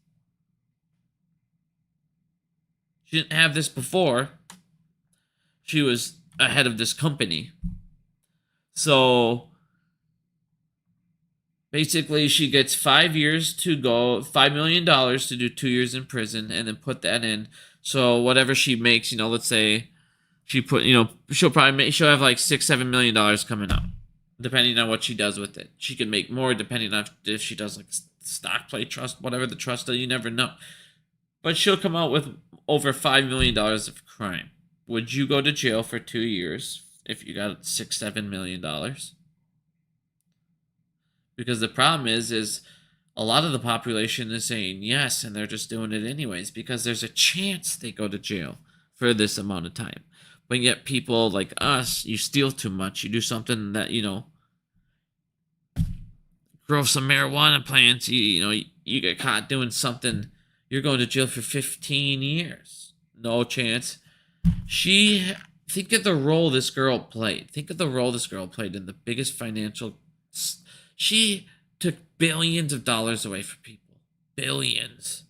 She didn't have this before. She was ahead of this company. So basically she gets 5 years to go, $5 million to do 2 years in prison and then put that in. So whatever she makes, let's say she put, she'll have like $6-7 million coming out, depending on what she does with it. She can make more depending on if she does like stock play trust, whatever the trust does, you never know. But she'll come out with over $5 million of crime. Would you go to jail for 2 years if you got $6-7 million? Because the problem is a lot of the population is saying yes, and they're just doing it anyways because there's a chance they go to jail for this amount of time. But yet people like us, you steal too much, you do something that, grow some marijuana plants, you get caught doing something, you're going to jail for 15 years. No chance. Think of the role this girl played. Think of the role this girl played in the biggest financial. She took billions of dollars away from people. Billions.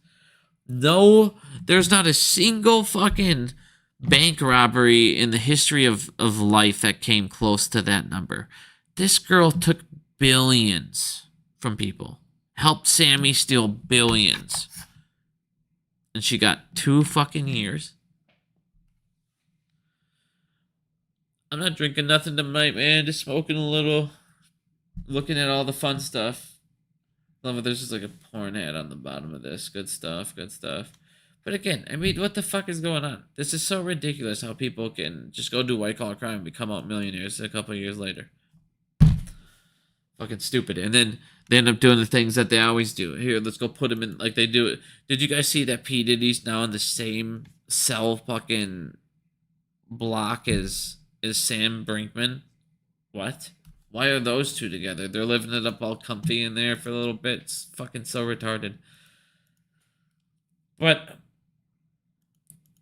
No, there's not a single fucking bank robbery in the history of life that came close to that number. This girl took billions from people. Helped Sammy steal billions. And she got 2 fucking years. I'm not drinking nothing tonight, man. Just smoking a little. Looking at all the fun stuff. Love it. There's just like a porn ad on the bottom of this. Good stuff. Good stuff. But again, I mean, what the fuck is going on? This is so ridiculous how people can just go do white-collar crime and become out millionaires a couple of years later. Fucking stupid. And then they end up doing the things that they always do. Here, let's go put them in like they do it. Did you guys see that P. Diddy's now in the same cell fucking block as Sam Brinkman? What? Why are those two together? They're living it up all comfy in there for a little bit. It's fucking so retarded. But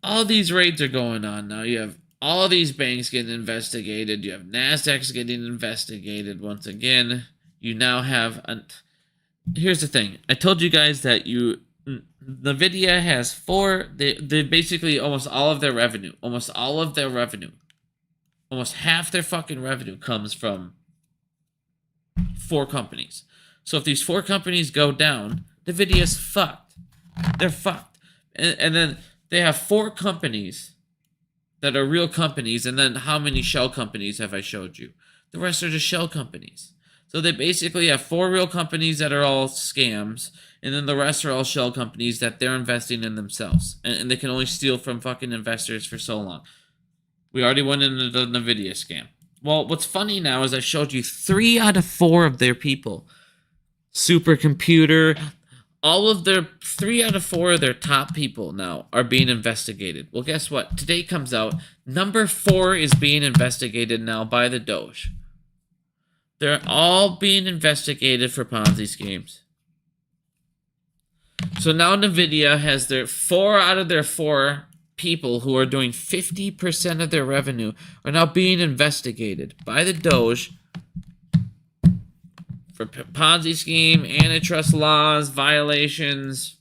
all these raids are going on now. You have all these banks getting investigated. You have NASDAQ's getting investigated once again. You now have... Here's the thing. I told you guys that Nvidia has 4... They basically almost all of their revenue. Almost half their fucking revenue comes from 4 companies. So if these 4 companies go down, Nvidia's fucked. They're fucked. And then they have 4 companies that are real companies, and then how many shell companies have I showed you? The rest are just shell companies. So they basically have 4 real companies that are all scams, and then the rest are all shell companies that they're investing in themselves. And they can only steal from fucking investors for so long. We already went into the Nvidia scam. Well, what's funny now is I showed you 3 out of 4 of their people. Supercomputer, all of their 3 out of 4 of their top people now are being investigated. Well, guess what? Today comes out, number 4 is being investigated now by the Doge. They're all being investigated for Ponzi schemes. So now Nvidia has their 4 out of their 4 people who are doing 50% of their revenue are now being investigated by the Doge for Ponzi scheme, antitrust laws, violations.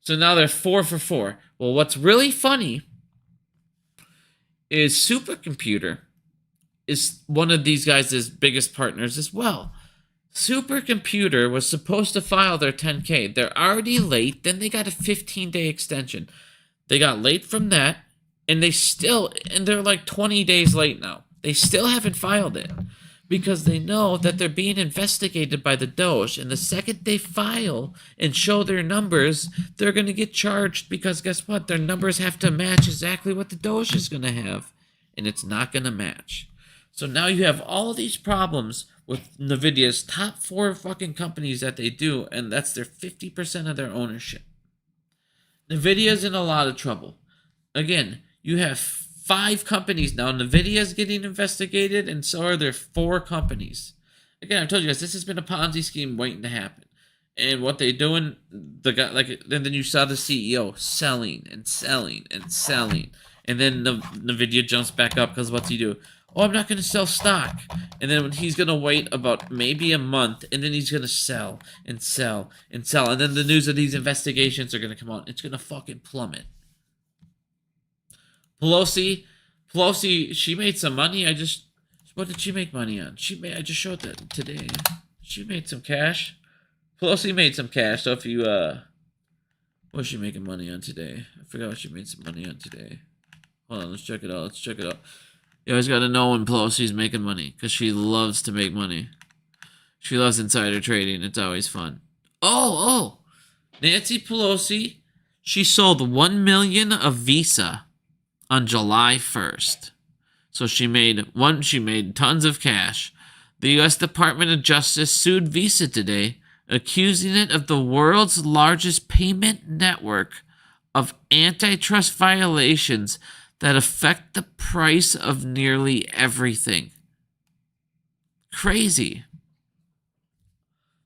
So now they're 4 for 4. Well, what's really funny is Supercomputer is one of these guys' biggest partners as well. Supercomputer was supposed to file their 10K. They're already late. Then they got a 15-day extension. They got late from that, and they're like 20 days late now. They still haven't filed it because they know that they're being investigated by the Doge. And the second they file and show their numbers, they're going to get charged because guess what? Their numbers have to match exactly what the Doge is going to have, and it's not going to match. So now you have all these problems with Nvidia's top 4 fucking companies that they do, and that's their 50% of their ownership. Nvidia's in a lot of trouble. Again, you have 5 companies now. Nvidia's getting investigated, and so are there 4 companies. Again, I've told you guys, this has been a Ponzi scheme waiting to happen. And what they doing, and then you saw the CEO selling and selling and selling. And then Nvidia jumps back up because what's he do? Oh, I'm not going to sell stock. And then he's going to wait about maybe a month, and then he's going to sell and sell and sell. And then the news of these investigations are going to come out. It's going to fucking plummet. Pelosi, she made some money. What did she make money on? I just showed that today. She made some cash. Pelosi made some cash. So if you, what was she making money on today? I forgot what she made some money on today. Hold on, let's check it out. You always got to know when Pelosi's making money because she loves to make money. She loves insider trading. It's always fun. Oh, Nancy Pelosi, she sold 1 million of Visa on July 1st. So she made tons of cash. The U.S. Department of Justice sued Visa today, accusing it of the world's largest payment network of antitrust violations that affect the price of nearly everything. Crazy.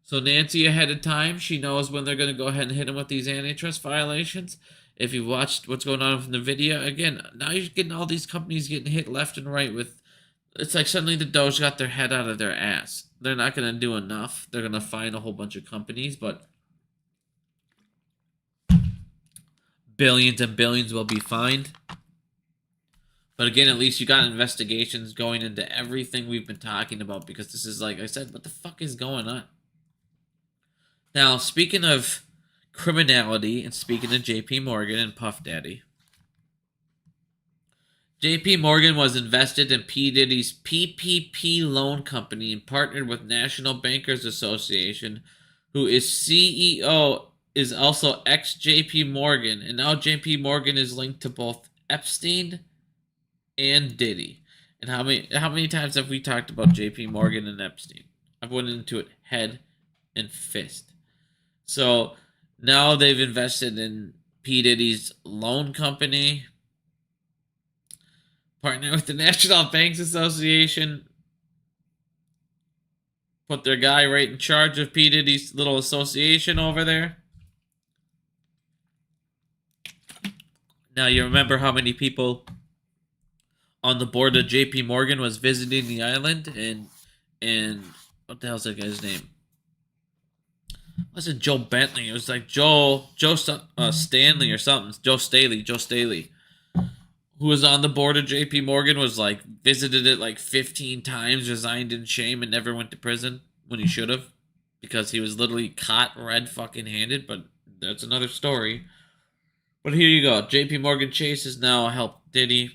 So Nancy, ahead of time, she knows when they're going to go ahead and hit him with these antitrust violations. If you watched what's going on with Nvidia, again, now you're getting all these companies getting hit left and right with. It's like suddenly the Doge got their head out of their ass. They're not going to do enough. They're going to fine a whole bunch of companies, but billions and billions will be fined. But again, at least you got investigations going into everything we've been talking about, because this is, like I said, what the fuck is going on? Now, speaking of criminality and speaking of JPMorgan and Puff Daddy, JPMorgan was invested in P. Diddy's PPP loan company and partnered with National Bankers Association, who is CEO, is also ex-JPMorgan, and now JPMorgan is linked to both Epstein and Diddy. And how many times have we talked about JPMorgan and Epstein? I've went into it head and fist. So now they've invested in P. Diddy's loan company, partner with the National Bankers Association, put their guy right in charge of P. Diddy's little association over there. Now you remember how many people on the board of JPMorgan was visiting the island, and what the hell's that guy's name? It wasn't Joe Bentley. It was like Joe Stanley or something. Joe Staley, who was on the board of JPMorgan, was like visited it like 15 times, resigned in shame, and never went to prison when he should have, because he was literally caught red fucking handed. But that's another story. But here you go. JPMorgan Chase has now helped Diddy.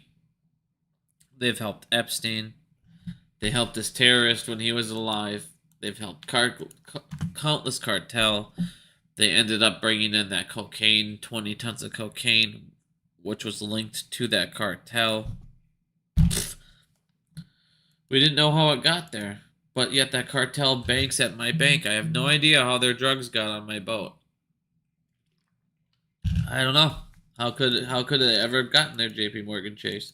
They've helped Epstein. They helped this terrorist when he was alive. They've helped countless cartel. They ended up bringing in that cocaine, 20 tons of cocaine, which was linked to that cartel. We didn't know how it got there, but yet that cartel banks at my bank. I have no idea how their drugs got on my boat. I don't know. How could it ever have gotten there, JPMorgan Chase?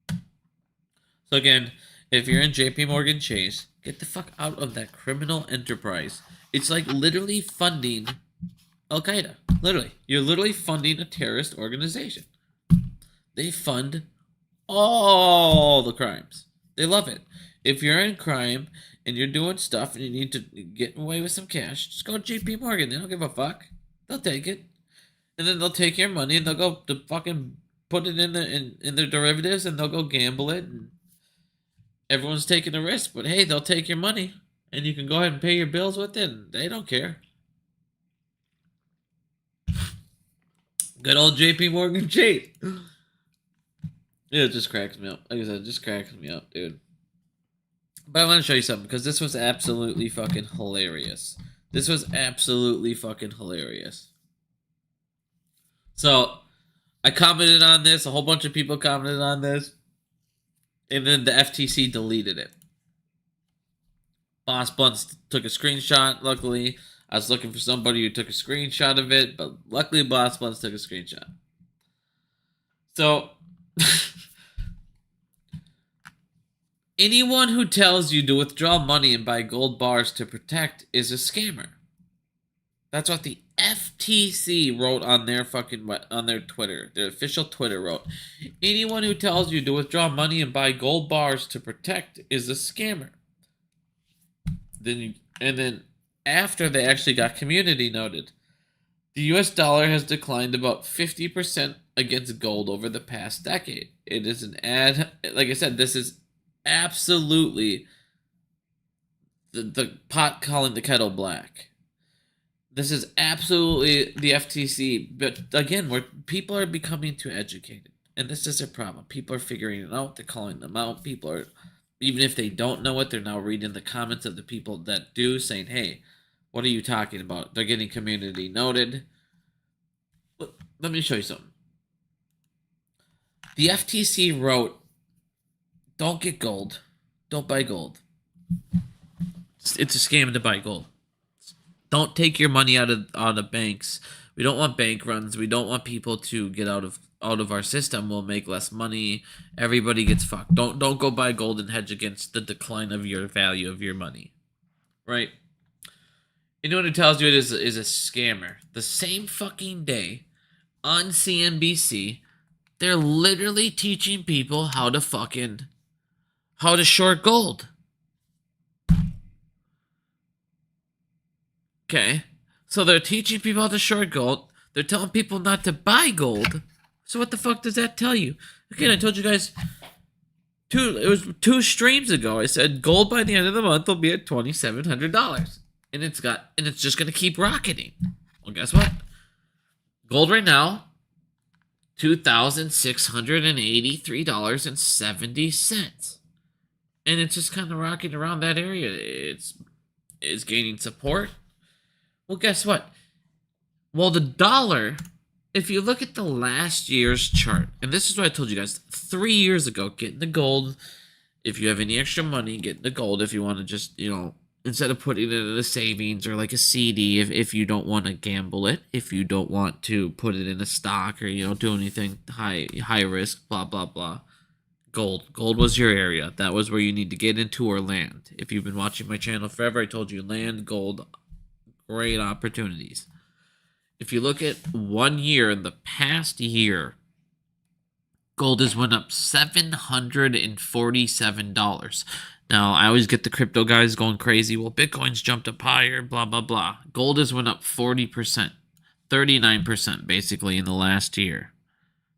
So again, if you're in JPMorgan Chase, get the fuck out of that criminal enterprise. It's like literally funding Al-Qaeda. Literally. You're literally funding a terrorist organization. They fund all the crimes. They love it. If you're in crime and you're doing stuff and you need to get away with some cash, just go to JPMorgan. They don't give a fuck. They'll take it. And then they'll take your money and they'll go to fucking put it in their derivatives, and they'll go gamble it, and everyone's taking a risk, but hey, they'll take your money and you can go ahead and pay your bills with it, and they don't care. Good old JPMorgan Chase. It just cracks me up. Like I said, it just cracks me up, dude. But I want to show you something, because this was absolutely fucking hilarious. This was absolutely fucking hilarious. So, I commented on this. A whole bunch of people commented on this. And then the FTC deleted it. Boss Blunts took a screenshot. Luckily, I was looking for somebody who took a screenshot of it, but luckily Boss Blunts took a screenshot. So, anyone who tells you to withdraw money and buy gold bars to protect is a scammer. That's what the FTC wrote on their Twitter. Their official Twitter wrote. Anyone who tells you to withdraw money and buy gold bars to protect is a scammer. Then after they actually got community noted, the US dollar has declined about 50% against gold over the past decade. It is an ad. Like I said, this is absolutely the pot calling the kettle black. This is absolutely the FTC, but again, where people are becoming too educated, and this is a problem. People are figuring it out. They're calling them out. People are, even if they don't know it, they're now reading the comments of the people that do, saying, "Hey, what are you talking about?" They're getting community noted. Let me show you something. The FTC wrote, "Don't get gold. Don't buy gold. It's a scam to buy gold. Don't take your money out of banks. We don't want bank runs. We don't want people to get out of our system. We'll make less money. Everybody gets fucked. Don't go buy gold and hedge against the decline of your value of your money." Right? Anyone who tells you it is a scammer, the same fucking day on CNBC, they're literally teaching people how to short gold. Okay. So they're teaching people how to short gold. They're telling people not to buy gold. So what the fuck does that tell you? Again, I told you guys it was 2 streams ago. I said gold by the end of the month will be at $2,700. And it's just gonna keep rocketing. Well, guess what? Gold right now, $2,683.70. And it's just kind of rocking around that area. It's gaining support. Well, guess what? Well, the dollar, if you look at the last year's chart, and this is what I told you guys 3 years ago, get into gold. If you have any extra money, get into gold. If you want to just, instead of putting it in a savings or like a CD, if you don't want to gamble it, if you don't want to put it in a stock or, do anything high risk, blah, blah, blah. Gold was your area. That was where you need to get into or land. If you've been watching my channel forever, I told you land, gold, great opportunities. If you look at 1 year, in the past year, gold has went up $747. Now, I always get the crypto guys going crazy. Well, Bitcoin's jumped up higher, blah, blah, blah. Gold has went up 40%, 39% basically in the last year.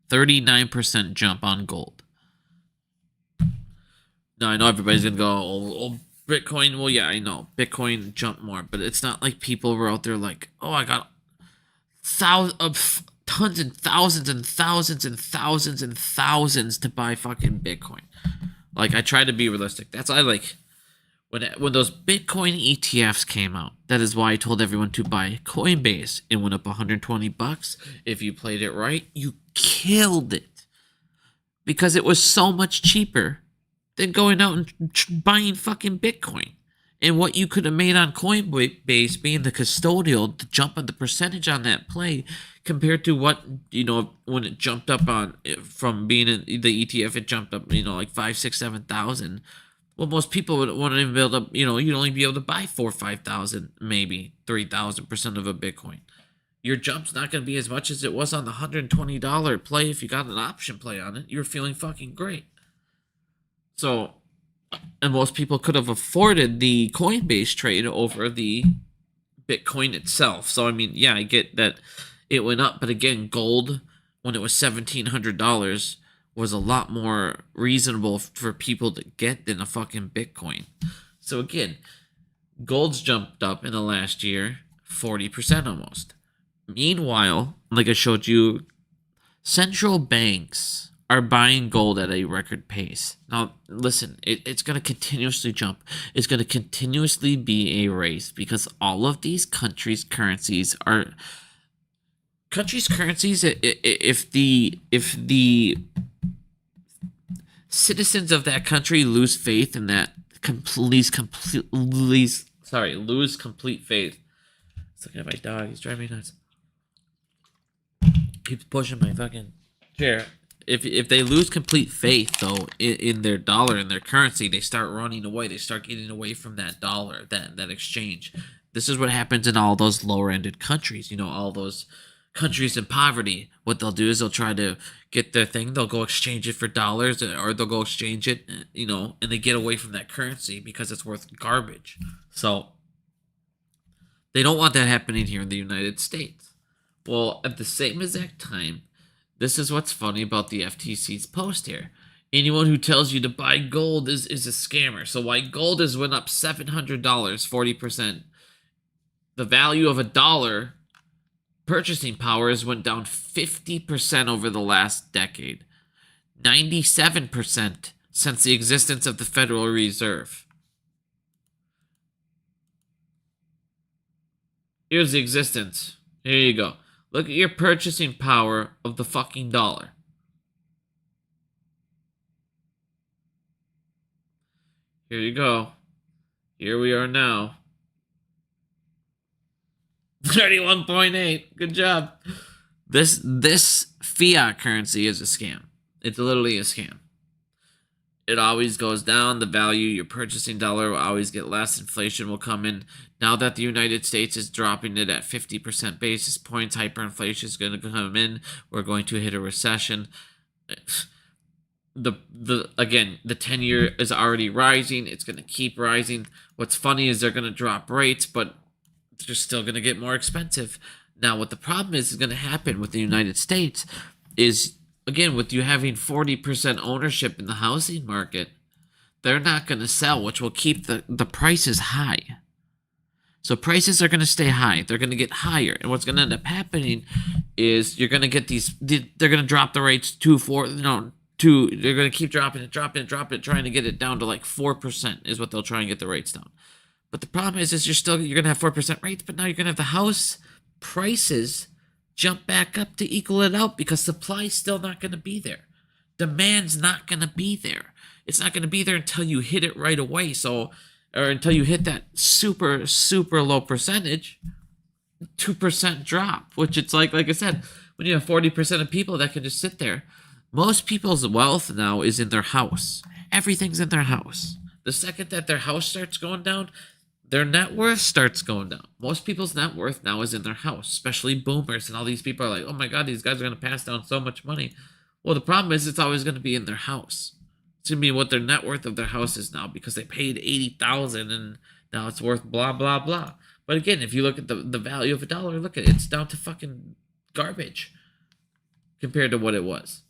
39% jump on gold. Now, I know everybody's going to go, oh, Bitcoin, well, yeah, I know. Bitcoin jumped more, but it's not like people were out there like, oh, I got tons and thousands and thousands and thousands and thousands to buy fucking Bitcoin. Like, I try to be realistic. That's why, like, when those Bitcoin ETFs came out, that is why I told everyone to buy Coinbase. It went up $120. If you played it right, you killed it. Because it was so much cheaper than going out and buying fucking Bitcoin. And what you could have made on Coinbase being the custodial to jump on the percentage on that play compared to what, when it jumped up from being in the ETF, it jumped up, like 5, 6, 7,000. Well, most people wouldn't even be able to, you'd only be able to buy 4, 5,000, maybe 3,000% of a Bitcoin. Your jump's not going to be as much as it was on the $120 play if you got an option play on it. You're feeling fucking great. So, and most people could have afforded the Coinbase trade over the Bitcoin itself. So, I mean, yeah, I get that it went up. But again, gold, when it was $1,700, was a lot more reasonable for people to get than a fucking Bitcoin. So, again, gold's jumped up in the last year 40% almost. Meanwhile, like I showed you, central banks are buying gold at a record pace. Now, listen, it's going to continuously jump. It's going to continuously be a race because all of these countries' currencies are... if the citizens of that country lose faith in that, lose complete faith. It's looking at my dog. He's driving me nuts. Keeps pushing my fucking chair. If they lose complete faith, though, in their dollar and their currency, they start running away. They start getting away from that dollar, that exchange. This is what happens in all those lower-ended countries. All those countries in poverty. What they'll do is they'll try to get their thing. They'll go exchange it for dollars, or they'll go exchange it, and they get away from that currency because it's worth garbage. So they don't want that happening here in the United States. Well, at the same exact time, this is what's funny about the FTC's post here. Anyone who tells you to buy gold is a scammer. So why gold has went up $700, 40%. The value of a dollar purchasing power has went down 50% over the last decade. 97% since the existence of the Federal Reserve. Here's the existence. Here you go. Look at your purchasing power of the fucking dollar. Here you go. Here we are now. 31.8. Good job. This fiat currency is a scam. It's literally a scam. it always goes down. The value your purchasing dollar will always get less. Inflation will come in. Now that the United States is dropping it at 50% basis points, hyperinflation is going to come in. We're going to hit a recession. The 10-year is already rising. It's going to keep rising. What's funny is they're going to drop rates, but they're still going to get more expensive. Now, what the problem is going to happen with the United States is, again, with you having 40% ownership in the housing market, they're not going to sell, which will keep the prices high. So prices are going to stay high. They're going to get higher. And what's going to end up happening is you're going to get they're going to drop the rates they're going to keep dropping it, trying to get it down to like 4% is what they'll try and get the rates down. But the problem is you're going to have 4% rates, but now you're going to have the house prices jump back up to equal it out because supply's still not going to be there. Demand's not going to be there. It's not going to be there until you hit it right away. Or until you hit that super, super low percentage, 2% drop, which it's like I said, when you have 40% of people that can just sit there, most people's wealth now is in their house. Everything's in their house. The second that their house starts going down, their net worth starts going down. Most people's net worth now is in their house, especially boomers. And all these people are like, oh my God, these guys are going to pass down so much money. Well, the problem is it's always going to be in their house. It's going to be what their net worth of their house is now because they paid $80,000 and now it's worth blah, blah, blah. But again, if you look at the value of a dollar, look at it. It's down to fucking garbage compared to what it was.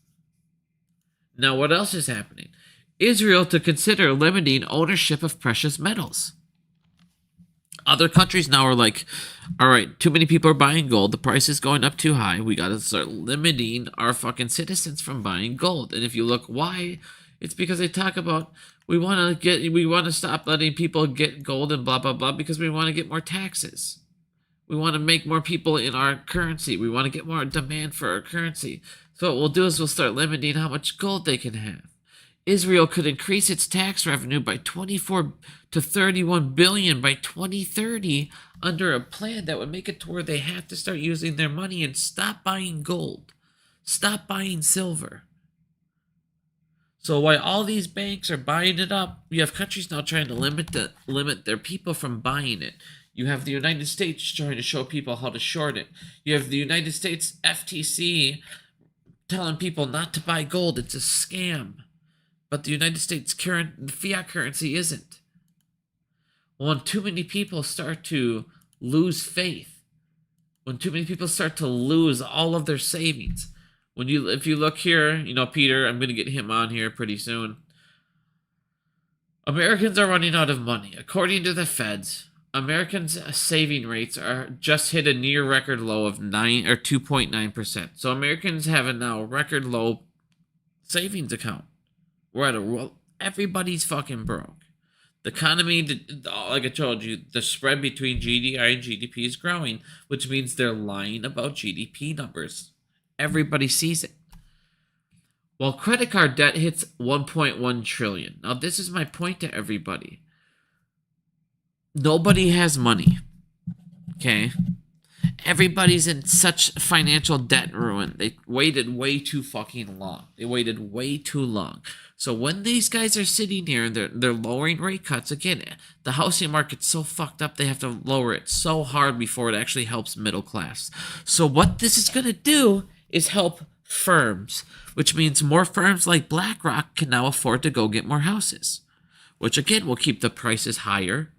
Now, what else is happening? Israel to consider limiting ownership of precious metals. Other countries now are like, all right, too many people are buying gold. The price is going up too high. We got to start limiting our fucking citizens from buying gold. And if you look why, it's because they talk about we want to stop letting people get gold and blah, blah, blah, because we want to get more taxes. We want to make more people in our currency. We want to get more demand for our currency. So what we'll do is we'll start limiting how much gold they can have. Israel could increase its tax revenue by 24 to 31 billion by 2030 under a plan that would make it to where they have to start using their money and stop buying gold, stop buying silver. So while all these banks are buying it up, you have countries now trying to limit their people from buying it. You have the United States trying to show people how to short it. You have the United States FTC telling people not to buy gold. It's a scam. But the United States fiat currency isn't. When too many people start to lose faith, when too many people start to lose all of their savings, if you look here, Peter, I'm going to get him on here pretty soon. Americans are running out of money. According to the feds, Americans' saving rates are just hit a near record low of 2.9%. So Americans have a now record low savings account. Everybody's fucking broke. The economy, like I told you, the spread between GDI and GDP is growing, which means they're lying about GDP numbers. Everybody sees it. While credit card debt hits 1.1 trillion. Now, this is my point to everybody. Nobody has money. Okay? Everybody's in such financial debt ruin. They waited way too fucking long. They waited way too long. So when these guys are sitting here and they're lowering rate cuts, again, the housing market's so fucked up they have to lower it so hard before it actually helps middle class. So what this is going to do is help firms, which means more firms like BlackRock can now afford to go get more houses, which again will keep the prices higher.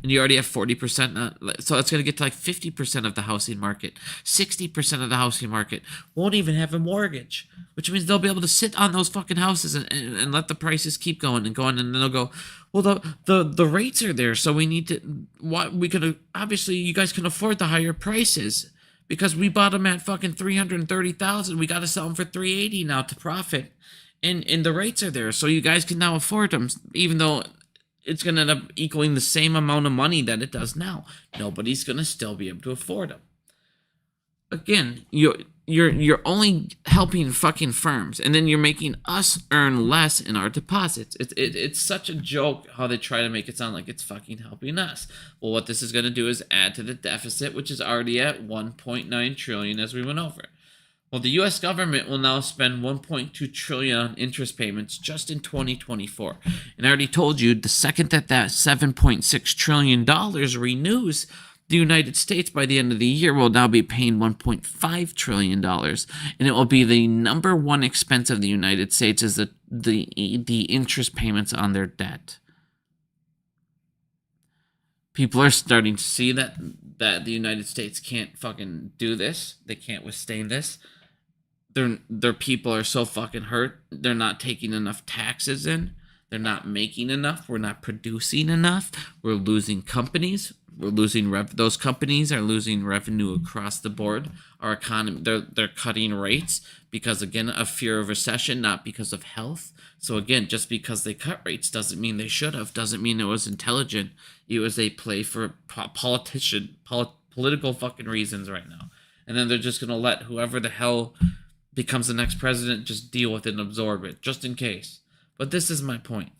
And you already have 40%, so it's going to get to like 50% of the housing market. 60% of the housing market won't even have a mortgage, which means they'll be able to sit on those fucking houses and let the prices keep going and going. And then they'll go, well, the rates are there, so we need to, obviously you guys can afford the higher prices because we bought them at fucking 330,000. We got to sell them for 380 now to profit. And the rates are there, so you guys can now afford them, even though it's going to end up equaling the same amount of money that it does now. Nobody's going to still be able to afford them. Again, you're only helping fucking firms, and then you're making us earn less in our deposits. It's such a joke how they try to make it sound like it's fucking helping us. Well, what this is going to do is add to the deficit, which is already at 1.9 trillion as we went over. Well, the U.S. government will now spend 1.2 trillion on interest payments just in 2024. And I already told you, the second that 7.6 trillion dollars renews, the United States by the end of the year will now be paying 1.5 trillion dollars, and it will be the number one expense of the United States is the interest payments on their debt. People are starting to see that the United States can't fucking do this. They can't withstand this. Their people are so fucking hurt. They're not taking enough taxes in. They're not making enough. We're not producing enough. We're losing companies. We're losing those companies are losing revenue across the board. Our economy, they're cutting rates because, again, of fear of recession, not because of health. So again, just because they cut rates doesn't mean they should have. Doesn't mean it was intelligent. It was a play for political fucking reasons right now. And then they're just gonna let whoever the hell becomes the next president just deal with it and absorb it, just in case. But this is my point.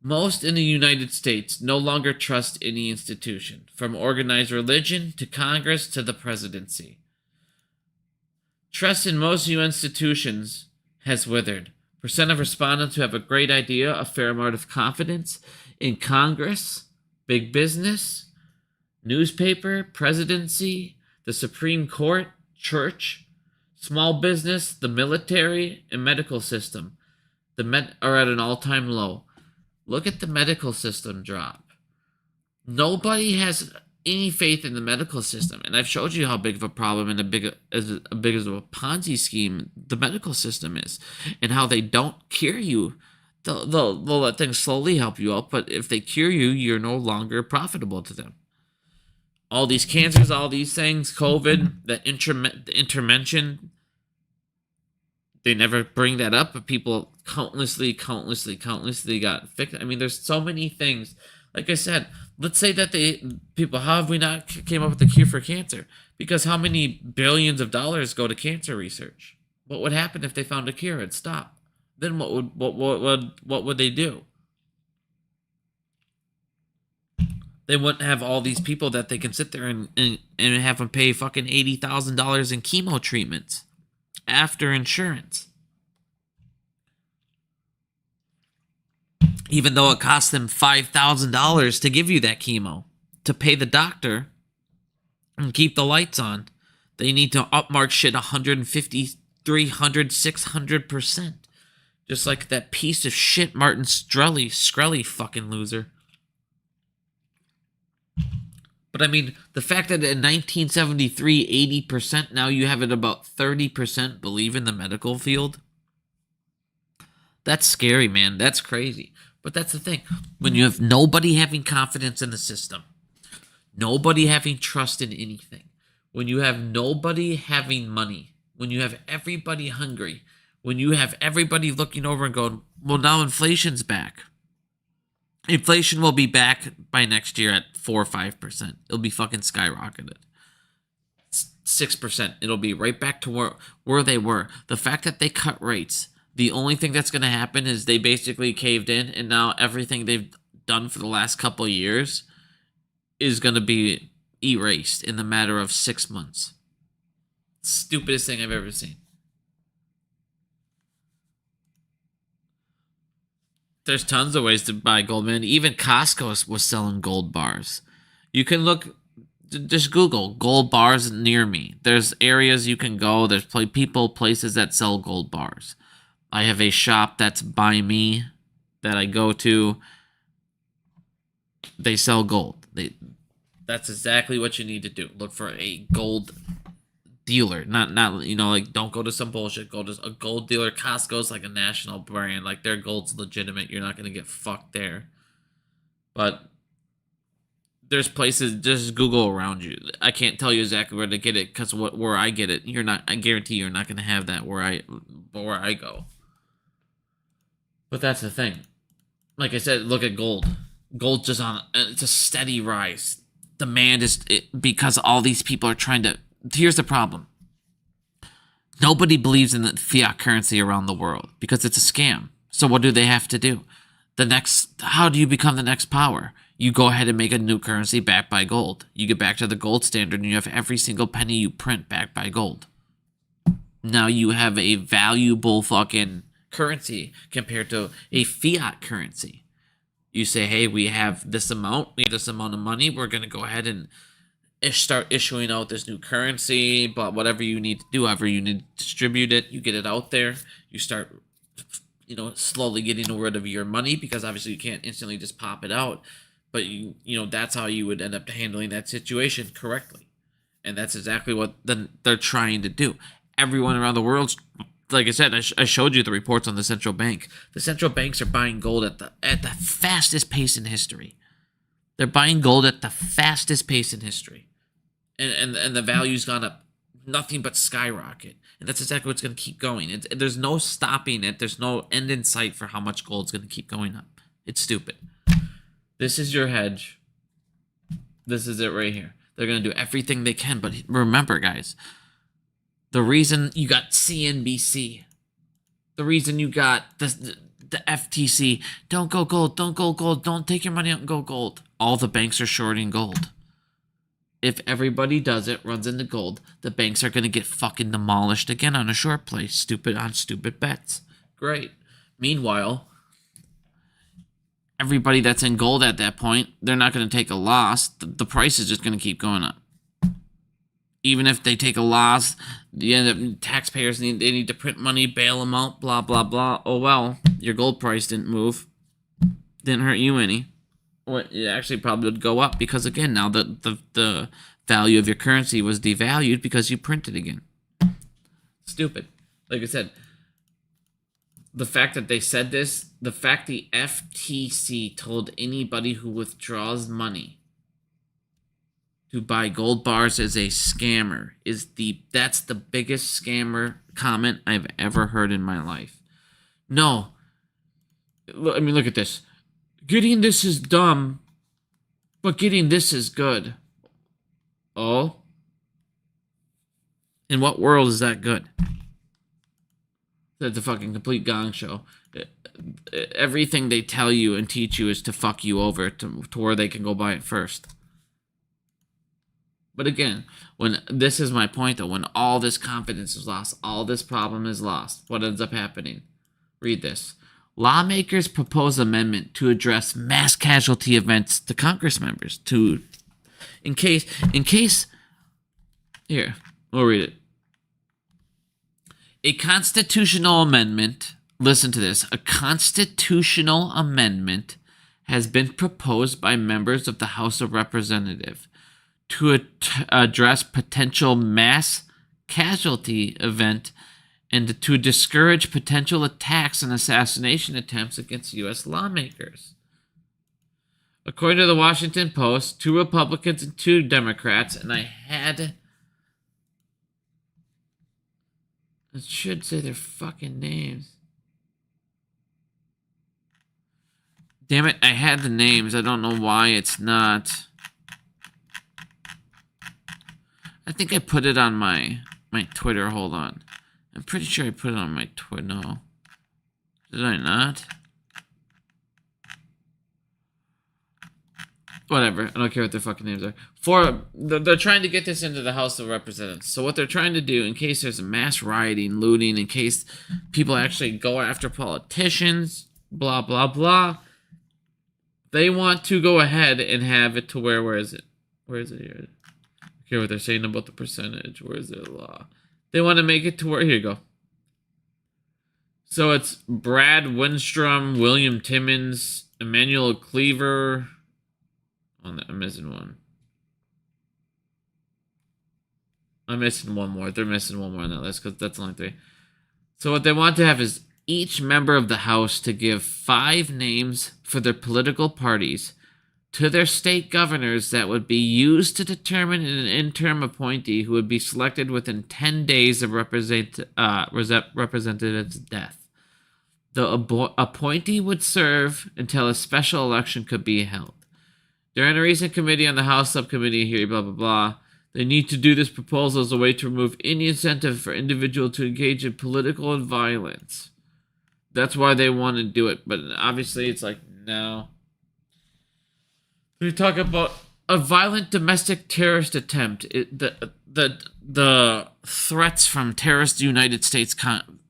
Most in the United States no longer trust any institution, from organized religion to Congress to the presidency. Trust in most new institutions has withered. Percent of respondents who have a great idea, a fair amount of confidence in Congress, big business, newspaper, presidency, the Supreme Court, church, small business, the military, and medical system are at an all-time low. Look at the medical system drop. Nobody has any faith in the medical system, and I've showed you how big of a problem and as a Ponzi scheme the medical system is, and how they don't cure you. They'll let things slowly help you out, but if they cure you, you're no longer profitable to them. All these cancers, all these things, COVID, the intervention, they never bring that up, but people countlessly got fixed. I mean, there's so many things. Like I said, let's say that how have we not came up with a cure for cancer? Because how many billions of dollars go to cancer research? What would happen if they found a cure? It'd stop. Then what would they do? They wouldn't have all these people that they can sit there and have them pay fucking $80,000 in chemo treatments after insurance. Even though it costs them $5,000 to give you that chemo, to pay the doctor and keep the lights on, they need to upmark shit 150, 300, 600%. Just like that piece of shit Martin Shkreli fucking loser. But I mean, the fact that in 1973, 80%, now you have it about 30% believe in the medical field. That's scary, man. That's crazy. But that's the thing. When you have nobody having confidence in the system, nobody having trust in anything, when you have nobody having money, when you have everybody hungry, when you have everybody looking over and going, well, now inflation's back. Inflation will be back by next year at 4 or 5%. It'll be fucking skyrocketed. 6%. It'll be right back to where they were. The fact that they cut rates, the only thing that's going to happen is they basically caved in, and now everything they've done for the last couple of years is going to be erased in the matter of 6 months. Stupidest thing I've ever seen. There's tons of ways to buy gold, man. Even Costco was selling gold bars. You can look, just Google gold bars near me. There's areas you can go. There's places that sell gold bars. I have a shop that's by me that I go to. They sell gold. That's exactly what you need to do. Look for a gold dealer. Not like, don't go to some bullshit. Go to a gold dealer. Costco's like a national brand. Like, their gold's legitimate. You're not going to get fucked there. But there's places, just Google around you. I can't tell you exactly where to get it, because where I get it, I guarantee you're not going to have that where I go. But that's the thing. Like I said, look at gold. Gold's just it's a steady rise. Demand is, because all these people are trying to. Here's the problem. Nobody believes in the fiat currency around the world because it's a scam. So what do they have to do? How do you become the next power? You go ahead and make a new currency backed by gold. You get back to the gold standard and you have every single penny you print backed by gold. Now you have a valuable fucking currency compared to a fiat currency. You say, hey, we have this amount of money. We're going to go ahead and start issuing out this new currency, but whatever you need to do, however you need to distribute it, you get it out there. You start, slowly getting rid of your money, because obviously you can't instantly just pop it out. But that's how you would end up handling that situation correctly. And that's exactly what they're trying to do. Everyone around the world, like I said, I showed you the reports on the central bank. The central banks are buying gold at the fastest pace in history. They're buying gold at the fastest pace in history. And the value's gone up nothing but skyrocket. And that's exactly what's going to keep going. There's no stopping it. There's no end in sight for how much gold's going to keep going up. It's stupid. This is your hedge. This is it right here. They're going to do everything they can. But remember, guys, the reason you got CNBC, the reason you got the FTC, don't go gold, don't take your money out and go gold. All the banks are shorting gold. If everybody does it, runs into gold, the banks are going to get fucking demolished again on a short play. Stupid bets. Great. Meanwhile, everybody that's in gold at that point, they're not going to take a loss. The price is just going to keep going up. Even if they take a loss, the end up taxpayers need to print money, bail them out, blah, blah, blah. Oh, well, your gold price didn't move. Didn't hurt you any. It actually probably would go up because, again, now the value of your currency was devalued because you printed again. Stupid. Like I said, the fact that they said this, the fact the FTC told anybody who withdraws money to buy gold bars as a scammer that's the biggest scammer comment I've ever heard in my life. No. I mean, look at this. Getting this is dumb, but getting this is good. Oh? In what world is that good? That's a fucking complete gong show. Everything they tell you and teach you is to fuck you over to where they can go buy it first. But again, this is my point though, when all this confidence is lost, all this problem is lost, what ends up happening? Read this. Lawmakers propose amendment to address mass casualty events to Congress members in case, here, we'll read it. A constitutional amendment, listen to this, a constitutional amendment has been proposed by members of the House of Representatives to address potential mass casualty event and to discourage potential attacks and assassination attempts against U.S. lawmakers. According to the Washington Post, 2 Republicans and 2 Democrats, and it should say their fucking names. Damn it, I had the names. I don't know why it's not. I think I put it on my Twitter. Hold on. I'm pretty sure I put it on my Twitter. No. Did I not? Whatever. I don't care what their fucking names are. They're trying to get this into the House of Representatives. So what they're trying to do, in case there's a mass rioting, looting, in case people actually go after politicians, blah, blah, blah, they want to go ahead and have it to where is it? Where is it here? I don't care what they're saying about the percentage. Where is their law? They want to make it to where, here you go. So it's Brad Winstrom, William Timmons, Emmanuel Cleaver. I'm missing one. I'm missing one more. They're missing one more on that list because that's only 3. So what they want to have is each member of the House to give 5 names for their political parties to their state governors that would be used to determine an interim appointee who would be selected within 10 days of representative's death. The appointee would serve until a special election could be held. During a recent committee on the House subcommittee here, blah, blah, blah, they need to do this proposal as a way to remove any incentive for individuals to engage in political violence. That's why they want to do it. But obviously it's like, no. We talk about a violent domestic terrorist attempt. the threats from terrorist United States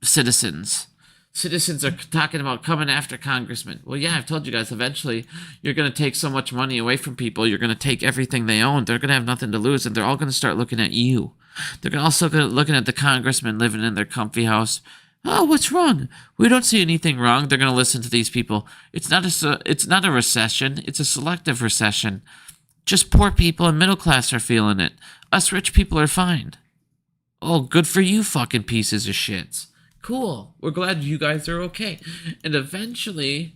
citizens. Citizens are talking about coming after congressmen. Well, yeah, I've told you guys, eventually you're going to take so much money away from people. You're going to take everything they own. They're going to have nothing to lose, and they're all going to start looking at you. They're also going to looking at the congressman living in their comfy house. Oh, what's wrong? We don't see anything wrong. They're going to listen to these people. It's not a recession. It's a selective recession. Just poor people and middle class are feeling it. Us rich people are fine. Oh, good for you fucking pieces of shits. Cool. We're glad you guys are okay. And eventually,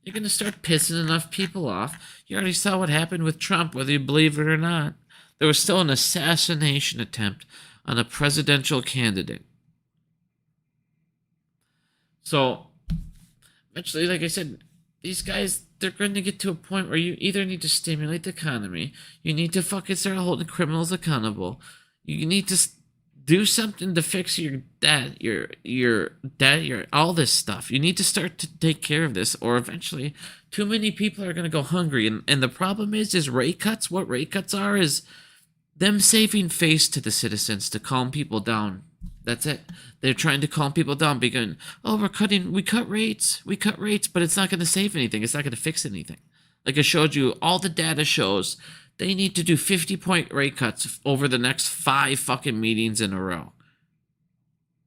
you're going to start pissing enough people off. You already saw what happened with Trump, whether you believe it or not. There was still an assassination attempt on a presidential candidate. So, eventually, like I said, these guys, they're going to get to a point where you either need to stimulate the economy, you need to fucking start holding criminals accountable, you need to do something to fix your debt, your debt, all this stuff. You need to start to take care of this, or eventually too many people are going to go hungry. And the problem is rate cuts. What rate cuts are is them saving face to the citizens to calm people down. That's it. They're trying to calm people down, because, oh, we cut rates, but it's not going to save anything. It's not going to fix anything. Like I showed you, all the data shows they need to do 50-point rate cuts over the next 5 fucking meetings in a row.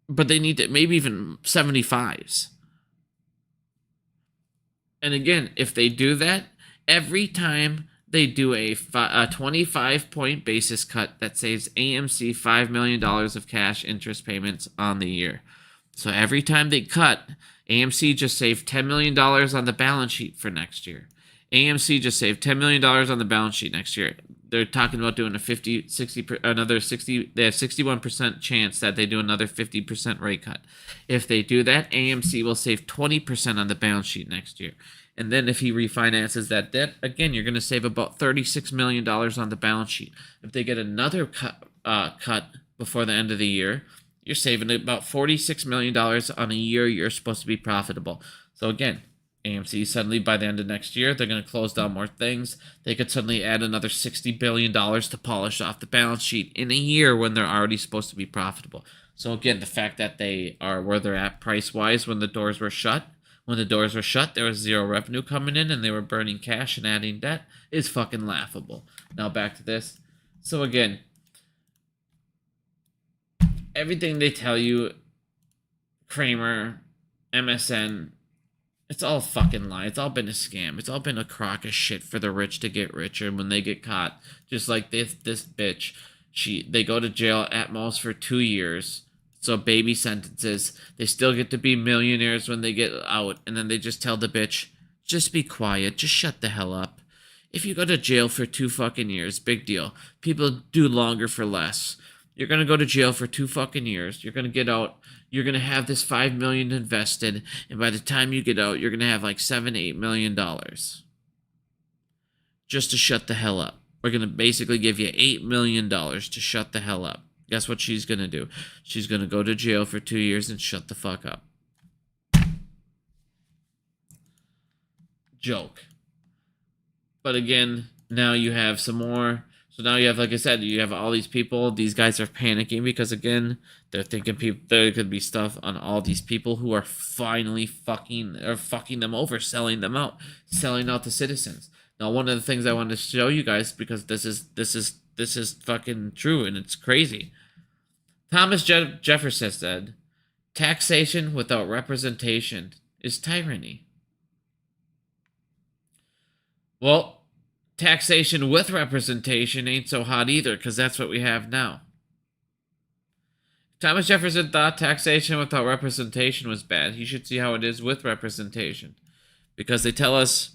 But they need to, maybe even 75s. And again, if they do that, every time they do a 25-point basis cut, that saves AMC $5 million of cash interest payments on the year. So every time they cut, AMC just saved $10 million on the balance sheet for next year. AMC just saved $10 million on the balance sheet next year. They're talking about doing they have 61% chance that they do another 50% rate cut. If they do that, AMC will save 20% on the balance sheet next year. And then if he refinances that debt, again, you're going to save about $36 million on the balance sheet. If they get another cut before the end of the year, you're saving about $46 million on a year you're supposed to be profitable. So again, AMC suddenly by the end of next year, they're going to close down more things. They could suddenly add another $60 billion to polish off the balance sheet in a year when they're already supposed to be profitable. So again, the fact that they are where they're at price-wise when the doors were shut, there was zero revenue coming in and they were burning cash and adding debt is fucking laughable. Now back to this. So again, everything they tell you, Kramer, MSN, it's all fucking lie. It's all been a scam. It's all been a crock of shit for the rich to get richer when they get caught. Just like this bitch. They go to jail at most for 2 years. So baby sentences. They still get to be millionaires when they get out. And then they just tell the bitch, just be quiet. Just shut the hell up. If you go to jail for 2 fucking years, big deal. People do longer for less. You're going to go to jail for 2 fucking years. You're going to get out. You're going to have this $5 million invested. And by the time you get out, you're going to have like $7-8 million. Just to shut the hell up. We're going to basically give you $8 million to shut the hell up. Guess what she's going to do? She's going to go to jail for 2 years and shut the fuck up. Joke. But again, now you have some more. So now you have, like I said, you have all these people. These guys are panicking because, again, they're thinking there could be stuff on all these people who are finally fucking them over, selling out the citizens. Now, one of the things I wanted to show you guys, because this is fucking true and it's crazy. Thomas Jefferson said, "Taxation without representation is tyranny." Well, taxation with representation ain't so hot either, because that's what we have now. Thomas Jefferson thought taxation without representation was bad. You should see how it is with representation. Because they tell us,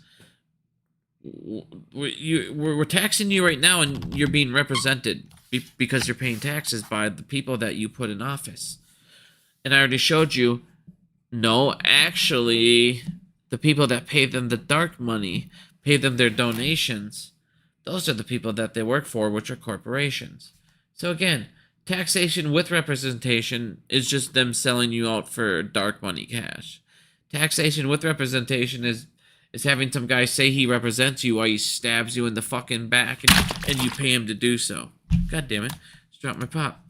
we're taxing you right now and you're being represented because you're paying taxes by the people that you put in office. And I already showed you, no, actually, the people that pay them the dark money, pay them their donations, those are the people that they work for, which are corporations. So again, taxation with representation is just them selling you out for dark money cash. Taxation with representation is having some guy say he represents you while he stabs you in the fucking back and you pay him to do so. God damn it. Drop my pop.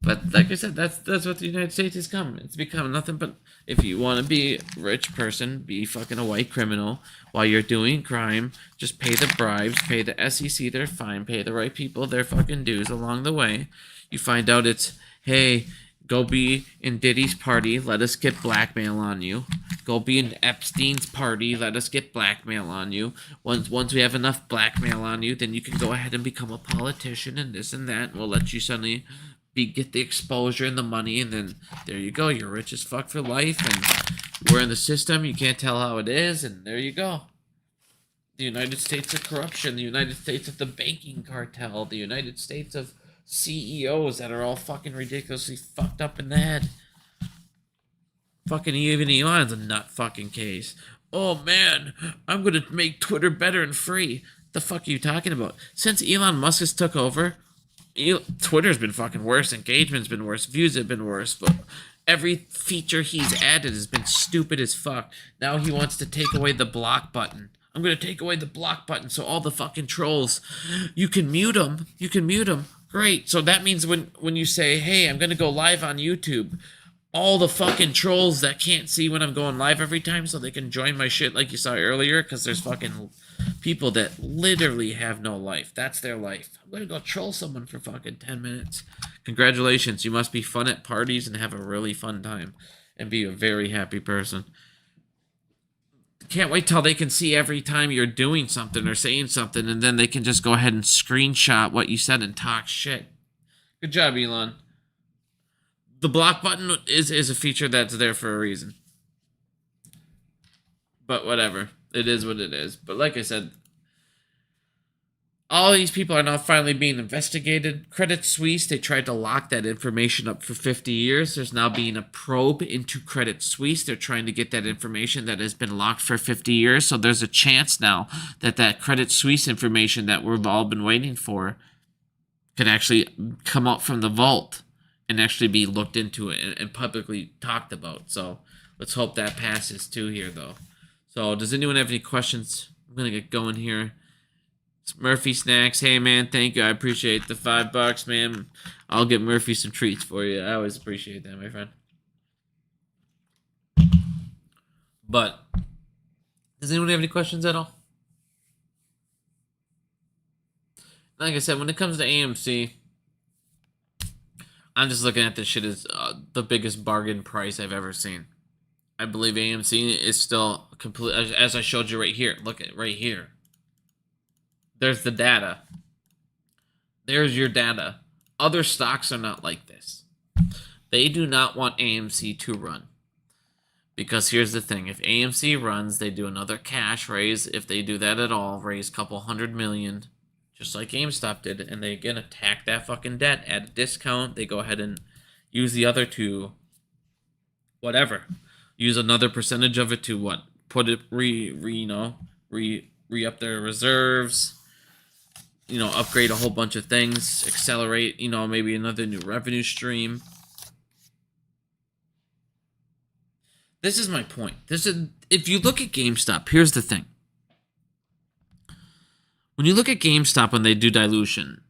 But like I said, that's what the United States is coming. It's become nothing but, if you want to be a rich person, be fucking a white criminal while you're doing crime, just pay the bribes, pay the SEC their fine, pay the right people their fucking dues along the way. You find out it's, hey, go be in Diddy's party, let us get blackmail on you. Go be in Epstein's party, let us get blackmail on you. Once we have enough blackmail on you, then you can go ahead and become a politician and this and that, and we'll let you suddenly get the exposure and the money, and then there you go, you're rich as fuck for life, and we're in the system, you can't tell how it is, and there you go. The United States of corruption, the United States of the banking cartel, the United States of CEOs that are all fucking ridiculously fucked up in the head. Fucking even Elon's a nut fucking case. Oh man, I'm gonna make Twitter better and free. The fuck are you talking about? Since Elon Musk has took over, Twitter's been fucking worse, engagement's been worse, views have been worse, but every feature he's added has been stupid as fuck. Now he wants to take away the block button. I'm going to take away the block button so all the fucking trolls, you can mute them. You can mute them. Great. So that means when you say, hey, I'm going to go live on YouTube, all the fucking trolls that can't see when I'm going live every time so they can join my shit like you saw earlier, because there's fucking people that literally have no life. That's their life. I'm going to go troll someone for fucking 10 minutes. Congratulations. You must be fun at parties and have a really fun time and be a very happy person. Can't wait till they can see every time you're doing something or saying something, and then they can just go ahead and screenshot what you said and talk shit. Good job, Elon. The block button is a feature that's there for a reason. But whatever. It is what it is. But like I said, all these people are now finally being investigated. Credit Suisse, they tried to lock that information up for 50 years. There's now being a probe into Credit Suisse. They're trying to get that information that has been locked for 50 years. So there's a chance now that Credit Suisse information that we've all been waiting for can actually come out from the vault and actually be looked into and publicly talked about. So let's hope that passes too here, though. So does anyone have any questions? I'm going to get going here. It's Murphy Snacks. Hey, man, thank you. I appreciate the $5, man. I'll get Murphy some treats for you. I always appreciate that, my friend. But does anyone have any questions at all? Like I said, when it comes to AMC, I'm just looking at this shit as the biggest bargain price I've ever seen. I believe AMC is still complete, as I showed you right here. Look at right here. There's the data. There's your data. Other stocks are not like this. They do not want AMC to run. Because here's the thing. If AMC runs, they do another cash raise. If they do that at all, raise a couple $100 million, just like GameStop did, and they again attack that fucking debt at a discount. They go ahead and use the other two, whatever. Use another percentage of it to what? Put it re-up their reserves, upgrade a whole bunch of things, accelerate, maybe another new revenue stream. This is my point. If you look at GameStop, here's the thing. When you look at GameStop when they do dilution,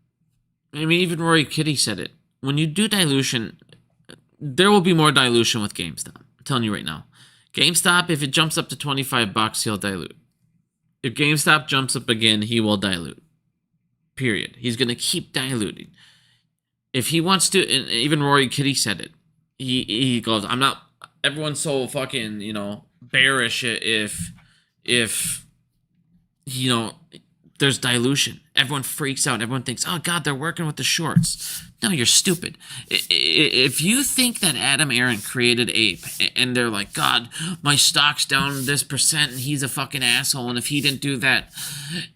I mean, even Rory Kitty said it. When you do dilution, there will be more dilution with GameStop. I'm telling you right now. GameStop, if it jumps up to $25, he'll dilute. If GameStop jumps up again, he will dilute. Period. He's going to keep diluting. If he wants to, and even Rory Kitty said it. He goes, I'm not, everyone's so fucking, bearish if there's dilution. Everyone freaks out. Everyone thinks, oh, God, they're working with the shorts. No, you're stupid. If you think that Adam Aaron created Ape, and they're like, God, my stock's down this percent, and he's a fucking asshole, and if he didn't do that.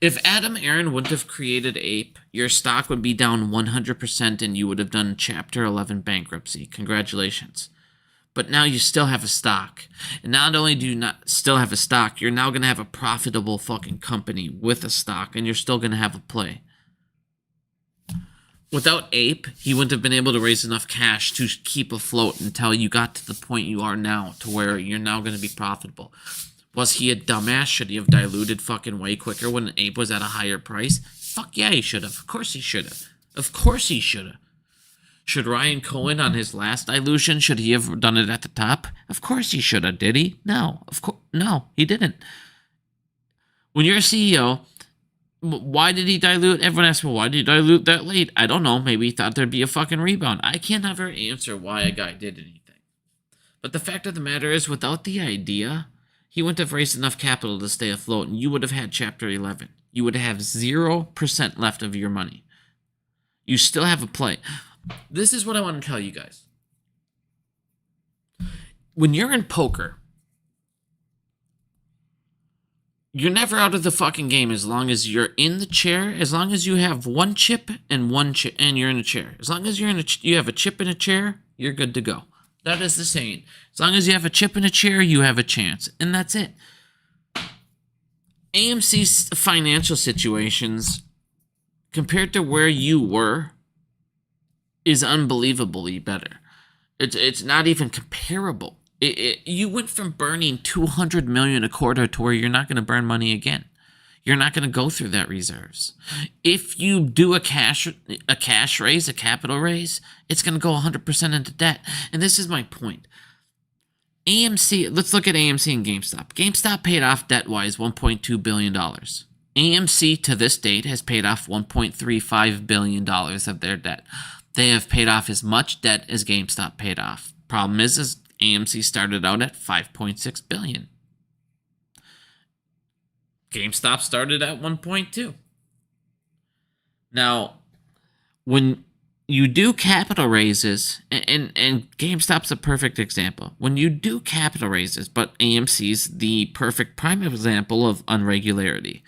If Adam Aaron wouldn't have created Ape, your stock would be down 100%, and you would have done Chapter 11 bankruptcy. Congratulations. But now you still have a stock. And not only do you not still have a stock, you're now going to have a profitable fucking company with a stock, and you're still going to have a play. Without Ape, he wouldn't have been able to raise enough cash to keep afloat until you got to the point you are now, to where you're now going to be profitable. Was he a dumbass? Should he have diluted fucking way quicker when Ape was at a higher price? Fuck yeah, he should have. Of course he should have. Of course he should have. Should Ryan Cohen on his last dilution, should he have done it at the top? Of course he should have. Did he? No. Of course, no, he didn't. When you're a CEO, why did he dilute? Everyone asks, well, why did he dilute that late? I don't know. Maybe he thought there'd be a fucking rebound. I can't ever answer why a guy did anything. But the fact of the matter is, without the idea, he wouldn't have raised enough capital to stay afloat, and you would have had Chapter 11. You would have 0% left of your money. You still have a play. This is what I want to tell you guys. When you're in poker, you're never out of the fucking game as long as you're in the chair, as long as you have one chip and you're in a chair. As long as you have a chip in a chair, you're good to go. That is the saying. As long as you have a chip in a chair, you have a chance. And that's it. AMC's financial situations, compared to where you were, is unbelievably better. It's not even comparable. You went from burning $200 million a quarter to where you're not going to burn money again. You're not going to go through that reserves. If you do a cash raise, a capital raise, it's going to go 100% into debt. And this is my point. AMC, let's look at AMC and GameStop. GameStop paid off debt-wise $1.2 billion. AMC to this date has paid off $1.35 billion of their debt. They have paid off as much debt as GameStop paid off. Problem is AMC started out at $5.6 billion. GameStop started at 1.2. Now, when you do capital raises, and GameStop's a perfect example. When you do capital raises, but AMC's the perfect prime example of unregularity.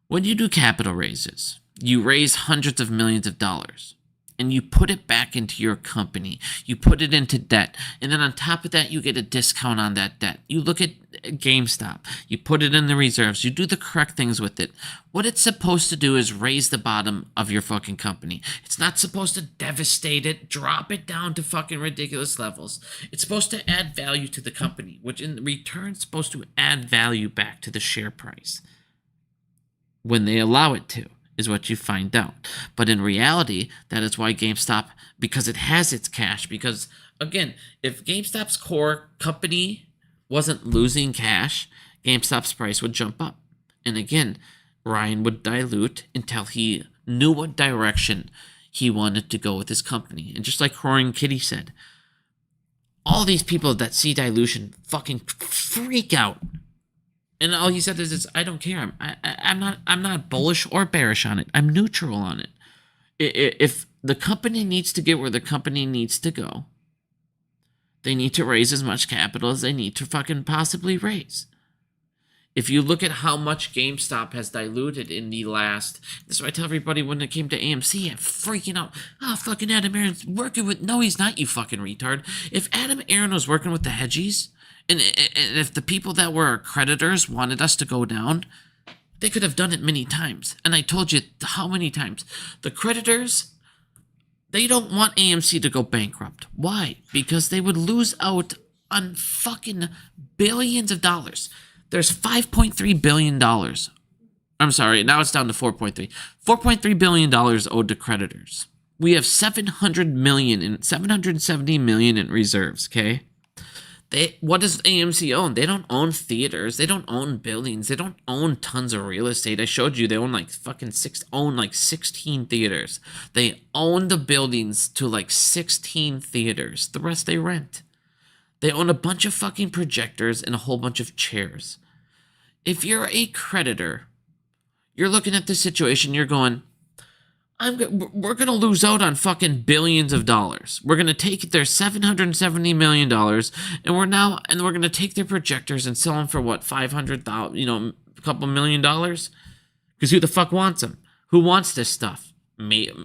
When you do capital raises, you raise hundreds of millions of dollars. And you put it back into your company. You put it into debt. And then on top of that, you get a discount on that debt. You look at GameStop. You put it in the reserves. You do the correct things with it. What it's supposed to do is raise the bottom of your fucking company. It's not supposed to devastate it, drop it down to fucking ridiculous levels. It's supposed to add value to the company, which in return is supposed to add value back to the share price. When they allow it to. Is what you find out. But in reality, that is why GameStop, because it has its cash, because again, if GameStop's core company wasn't losing cash, GameStop's price would jump up. And again, Ryan would dilute until he knew what direction he wanted to go with his company. And just like Roaring Kitty said, all these people that see dilution fucking freak out. And all he said is, I don't care. I'm not bullish or bearish on it. I'm neutral on it. If the company needs to get where the company needs to go, they need to raise as much capital as they need to fucking possibly raise. If you look at how much GameStop has diluted in the last... This is what I tell everybody when it came to AMC. I'm freaking out. Oh, fucking Adam Aaron's working with... No, he's not, you fucking retard. If Adam Aaron was working with the hedgies... And if the people that were our creditors wanted us to go down, they could have done it many times. And I told you how many times. The creditors, they don't want AMC to go bankrupt. Why? Because they would lose out on fucking billions of dollars. There's $5.3 billion. I'm sorry, now it's down to 4.3. $4.3 billion owed to creditors. We have $770 million in reserves, okay? What does AMC own? They don't own theaters. They don't own buildings. They don't own tons of real estate. I showed you they own like 16 theaters. They own the buildings to like 16 theaters. The rest they rent. They own a bunch of fucking projectors and a whole bunch of chairs. If you're a creditor, you're looking at this situation, you're going, we're going to lose out on fucking billions of dollars. We're going to take their $770 million and we're going to take their projectors and sell them for what, $500,000, a couple $1 million? Because who the fuck wants them? Who wants this stuff?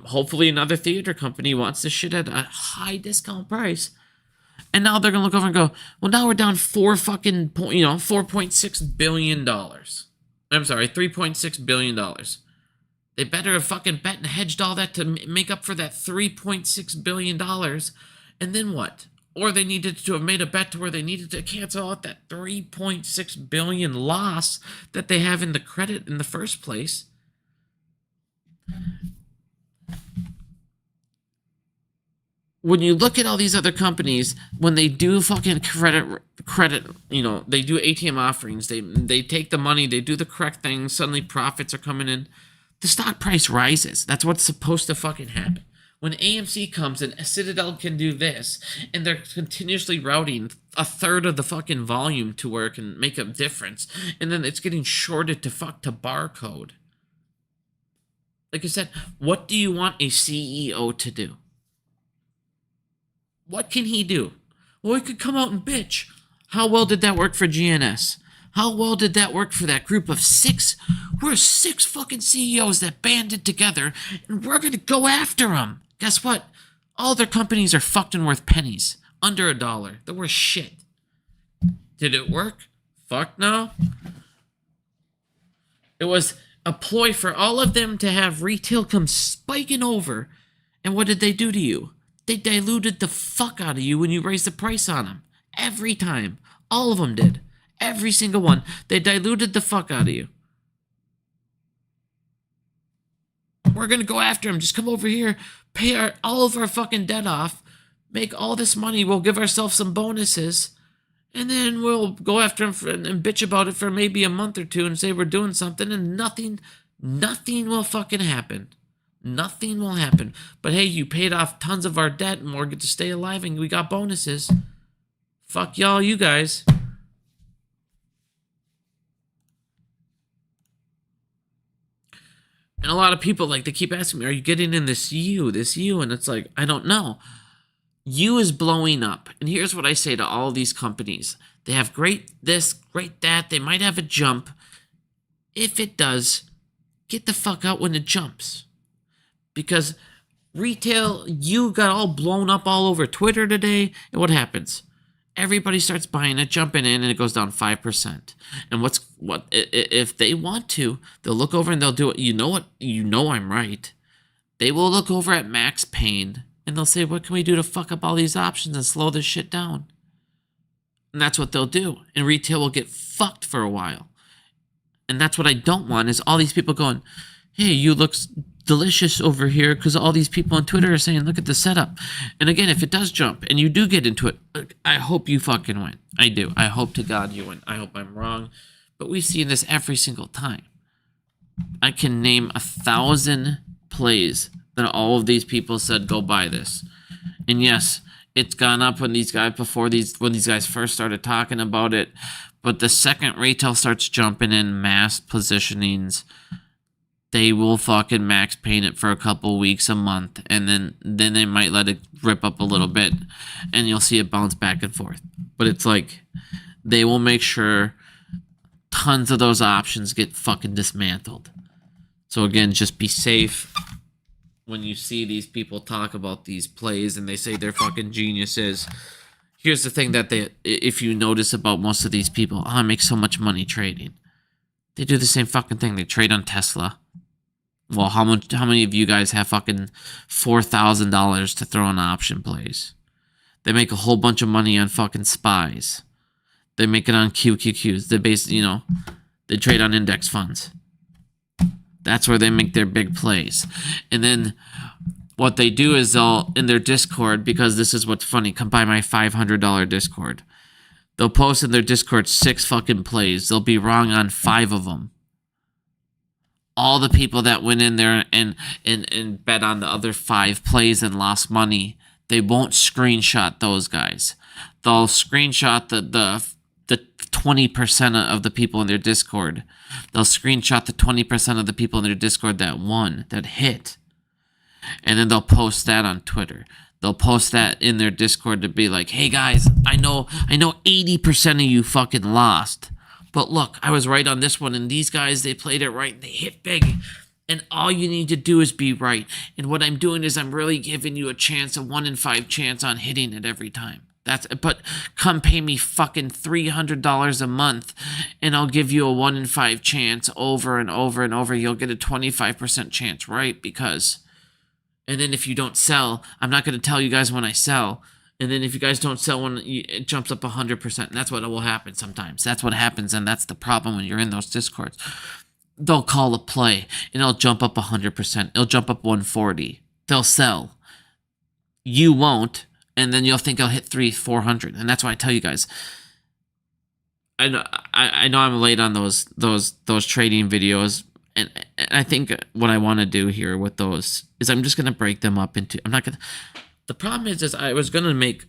Hopefully another theater company wants this shit at a high discount price. And now they're going to look over and go, well, now we're down $4.6 billion. I'm sorry, $3.6 billion. They better have fucking bet and hedged all that to make up for that $3.6 billion. And then what? Or they needed to have made a bet to where they needed to cancel out that $3.6 billion loss that they have in the credit in the first place. When you look at all these other companies, when they do fucking credit, they do ATM offerings, they take the money, they do the correct thing, suddenly profits are coming in, the stock price rises. That's what's supposed to fucking happen. When AMC comes and Citadel can do this, and they're continuously routing a third of the fucking volume to where it can make a difference, and then it's getting shorted to barcode. Like I said, what do you want a CEO to do? What can he do? Well, he could come out and bitch. How well did that work for GNS? How well did that work for that group of 6? We're 6 fucking CEOs that banded together, and we're going to go after them. Guess what? All their companies are fucking worth pennies. Under $1. They're worth shit. Did it work? Fuck no. It was a ploy for all of them to have retail come spiking over. And what did they do to you? They diluted the fuck out of you when you raised the price on them. Every time. All of them did. Every single one. They diluted the fuck out of you. We're going to go after them. Just come over here. Pay all of our fucking debt off. Make all this money. We'll give ourselves some bonuses. And then we'll go after them and bitch about it for maybe a month or two and say we're doing something. And nothing will fucking happen. Nothing will happen. But hey, you paid off tons of our debt and we're going to stay alive and we got bonuses. Fuck y'all, you guys. And a lot of people, they keep asking me, are you getting in this U? And it's like, I don't know. U is blowing up. And here's what I say to all these companies. They have great this, great that. They might have a jump. If it does, get the fuck out when it jumps. Because retail, you got all blown up all over Twitter today. And what happens? Everybody starts buying it, jumping in, and it goes down 5%. And if they want to, they'll look over and they'll do it. You know what? You know I'm right. They will look over at Max Payne and they'll say, what can we do to fuck up all these options and slow this shit down? And that's what they'll do. And retail will get fucked for a while. And that's what I don't want is all these people going, hey, you look delicious over here because all these people on Twitter are saying, look at the setup. And again, if it does jump and you do get into it, I hope you fucking win. I do. I hope to God you win. I hope I'm wrong. But we've seen this every single time. I can name 1,000 plays that all of these people said, go buy this. And yes, it's gone up when these guys first started talking about it. But the second retail starts jumping in mass positionings, they will fucking max paint it for a couple weeks, a month, and then they might let it rip up a little bit, and you'll see it bounce back and forth. But it's like they will make sure tons of those options get fucking dismantled. So again, just be safe when you see these people talk about these plays and they say they're fucking geniuses. Here's the thing that if you notice about most of these people, I make so much money trading. They do the same fucking thing. They trade on Tesla. Well, how many of you guys have fucking $4,000 to throw on option plays? They make a whole bunch of money on fucking spies. They make it on QQQs. They trade on index funds. That's where they make their big plays. And then what they do is they'll, in their Discord, because this is what's funny, come buy my $500 Discord. They'll post in their Discord 6 fucking plays. They'll be wrong on 5 of them. All the people that went in there and bet on the other 5 plays and lost money, they won't screenshot those guys. They'll screenshot the 20% of the people in their Discord. They'll screenshot the 20% of the people in their Discord that won, that hit. And then they'll post that on Twitter. They'll post that in their Discord to be like, hey guys, I know 80% of you fucking lost. But look, I was right on this one, and these guys, they played it right, and they hit big. And all you need to do is be right. And what I'm doing is I'm really giving you a chance, a 1 in 5 chance on hitting it every time. But come pay me fucking $300 a month, and I'll give you a 1 in 5 chance over and over and over. You'll get a 25% chance, right? And then if you don't sell, I'm not going to tell you guys when I sell. And then if you guys don't sell when it jumps up 100%, and that's what will happen sometimes. That's what happens, and that's the problem when you're in those Discords. they'll call a play and it'll jump up 100%. It'll jump up 140. They'll sell. You won't, and then you'll think I'll hit 400. And that's why I tell you guys. I know I'm late on those trading videos, and I think what I want to do here with those is I'm just gonna break them up into. I'm not gonna. The problem is I was gonna make.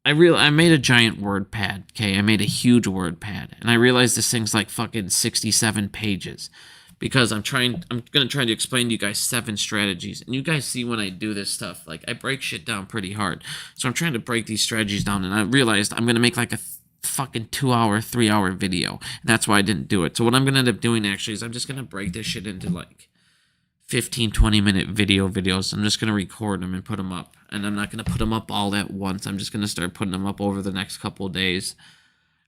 I made a giant word pad. Okay, I made a huge word pad, and I realized this thing's like fucking 67 pages, because I'm gonna try to explain to you guys 7 strategies, and you guys see when I do this stuff, like I break shit down pretty hard. So I'm trying to break these strategies down, and I realized I'm gonna make like a fucking 2-hour, 3-hour video, and that's why I didn't do it. So what I'm gonna end up doing actually is I'm just gonna break this shit into like 15-20 minute videos. I'm just gonna record them and put them up, and I'm not gonna put them up all at once. I'm just gonna start putting them up over the next couple of days,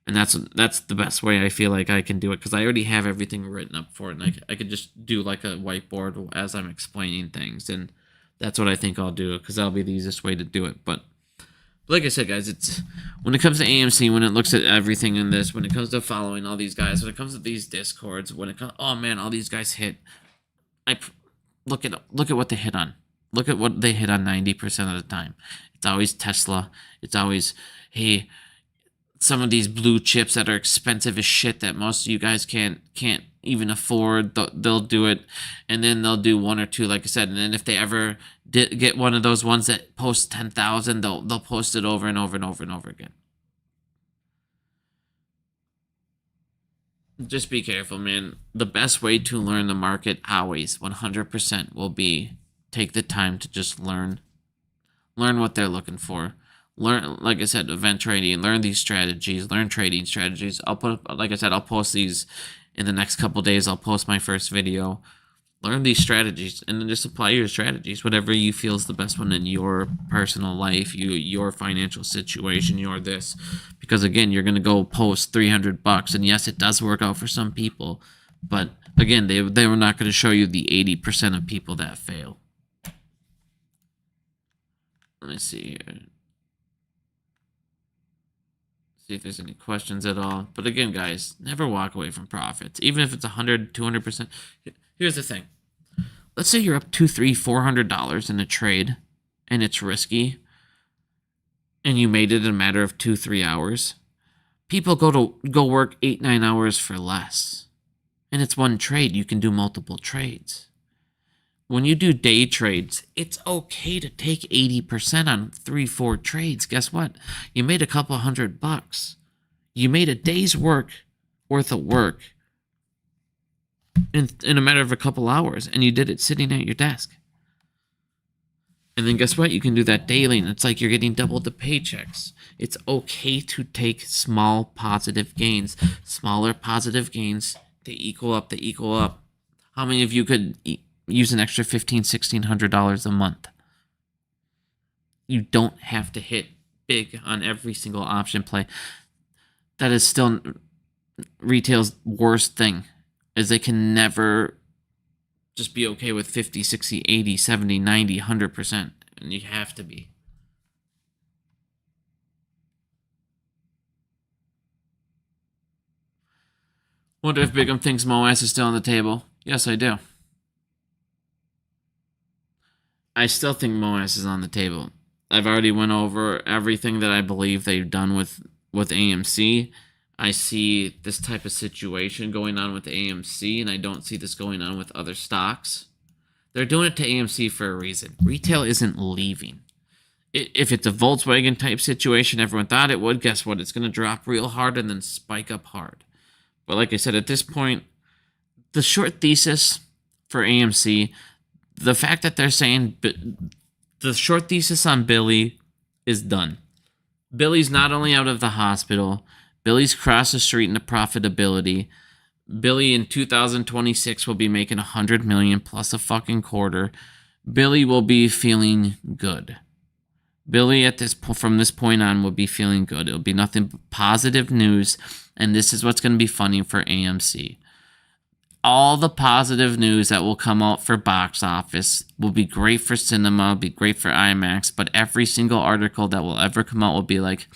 and that's the best way I feel like I can do it, because I already have everything written up for it, and I could just do like a whiteboard as I'm explaining things, and that's what I think I'll do, because that'll be the easiest way to do it. But like I said, guys, it's when it comes to AMC, when it looks at everything in this, when it comes to following all these guys, when it comes to these discords, when it comes, oh man, all these guys hit. Look at what they hit on. Look at what they hit on 90% of the time. It's always Tesla. It's always, hey, some of these blue chips that are expensive as shit that most of you guys can't even afford. They'll do it, and then they'll do 1 or 2, like I said. And then if they ever get one of those ones that post 10,000, they'll post it over and over and over and over again. Just be careful, man. The best way to learn the market always 100% will be take the time to just learn what they're looking for. Learn, like I said, event trading, learn these strategies, learn trading strategies. I'll post these in the next couple days. I'll post my first video. Learn these strategies, and then just apply your strategies, whatever you feel is the best one in your personal life, your financial situation, your this. Because again, you're gonna go post $300, and yes, it does work out for some people, but again, they were not going to show you the 80% of people that fail. Let me see here. See if there's any questions at all. But again, guys, never walk away from profits, even if it's 100, 200%. Here's the thing. Let's say you're up $200, $300, $400 in a trade, and it's risky, and you made it in a matter of 2-3 hours. People go work 8-9 hours for less, and it's one trade. You can do multiple trades. When you do day trades, it's okay to take 80% on 3-4 trades. Guess what? You made a couple $100. You made a day's worth of work in a matter of a couple hours, and you did it sitting at your desk. And then guess what? You can do that daily, and it's like you're getting double the paychecks. It's okay to take small positive gains. Smaller positive gains, they equal up. How many of you could use an extra $1,500-$1,600 a month? You don't have to hit big on every single option play. That is still retail's worst thing, is they can never just be okay with 50, 60, 80, 70, 90, 100%. And you have to be. Wonder if Bigum thinks MOAS is still on the table. Yes, I do. I still think MOAS is on the table. I've already went over everything that I believe they've done with AMC. I see this type of situation going on with AMC, and I don't see this going on with other stocks. They're doing it to AMC for a reason. Retail isn't leaving. If it's a Volkswagen type situation, everyone thought it would. Guess what? It's going to drop real hard and then spike up hard. But like I said, at this point, the short thesis for AMC, the fact that they're saying the short thesis on Billy is done. Billy's not only out of the hospital, Billy's crossed the street into profitability. Billy in 2026 will be making $100 million plus a fucking quarter. Billy will be feeling good. Billy from this point on will be feeling good. It'll be nothing but positive news, and this is what's going to be funny for AMC. All the positive news that will come out for box office will be great for cinema, be great for IMAX, but every single article that will ever come out will be like,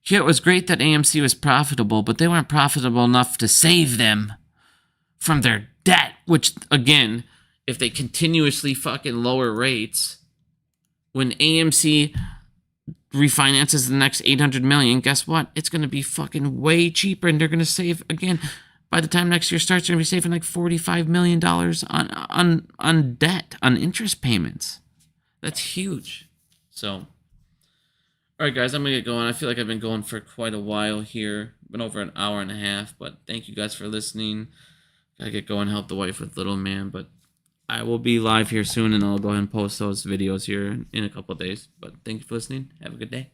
yeah, it was great that AMC was profitable, but they weren't profitable enough to save them. from their debt, which, again, if they continuously fucking lower rates, when AMC refinances the next 800 million, guess what? It's going to be fucking way cheaper, and they're going to save, again, by the time next year starts, they're going to be saving like $45 million on debt, on interest payments. That's huge. So, all right, guys, I'm going to get going. I feel like I've been going for quite a while here. Been over an hour and a half, but thank you guys for listening. Gotta get going, help the wife with little man, but I will be live here soon, and I'll go ahead and post those videos here in a couple of days. But thank you for listening. Have a good day.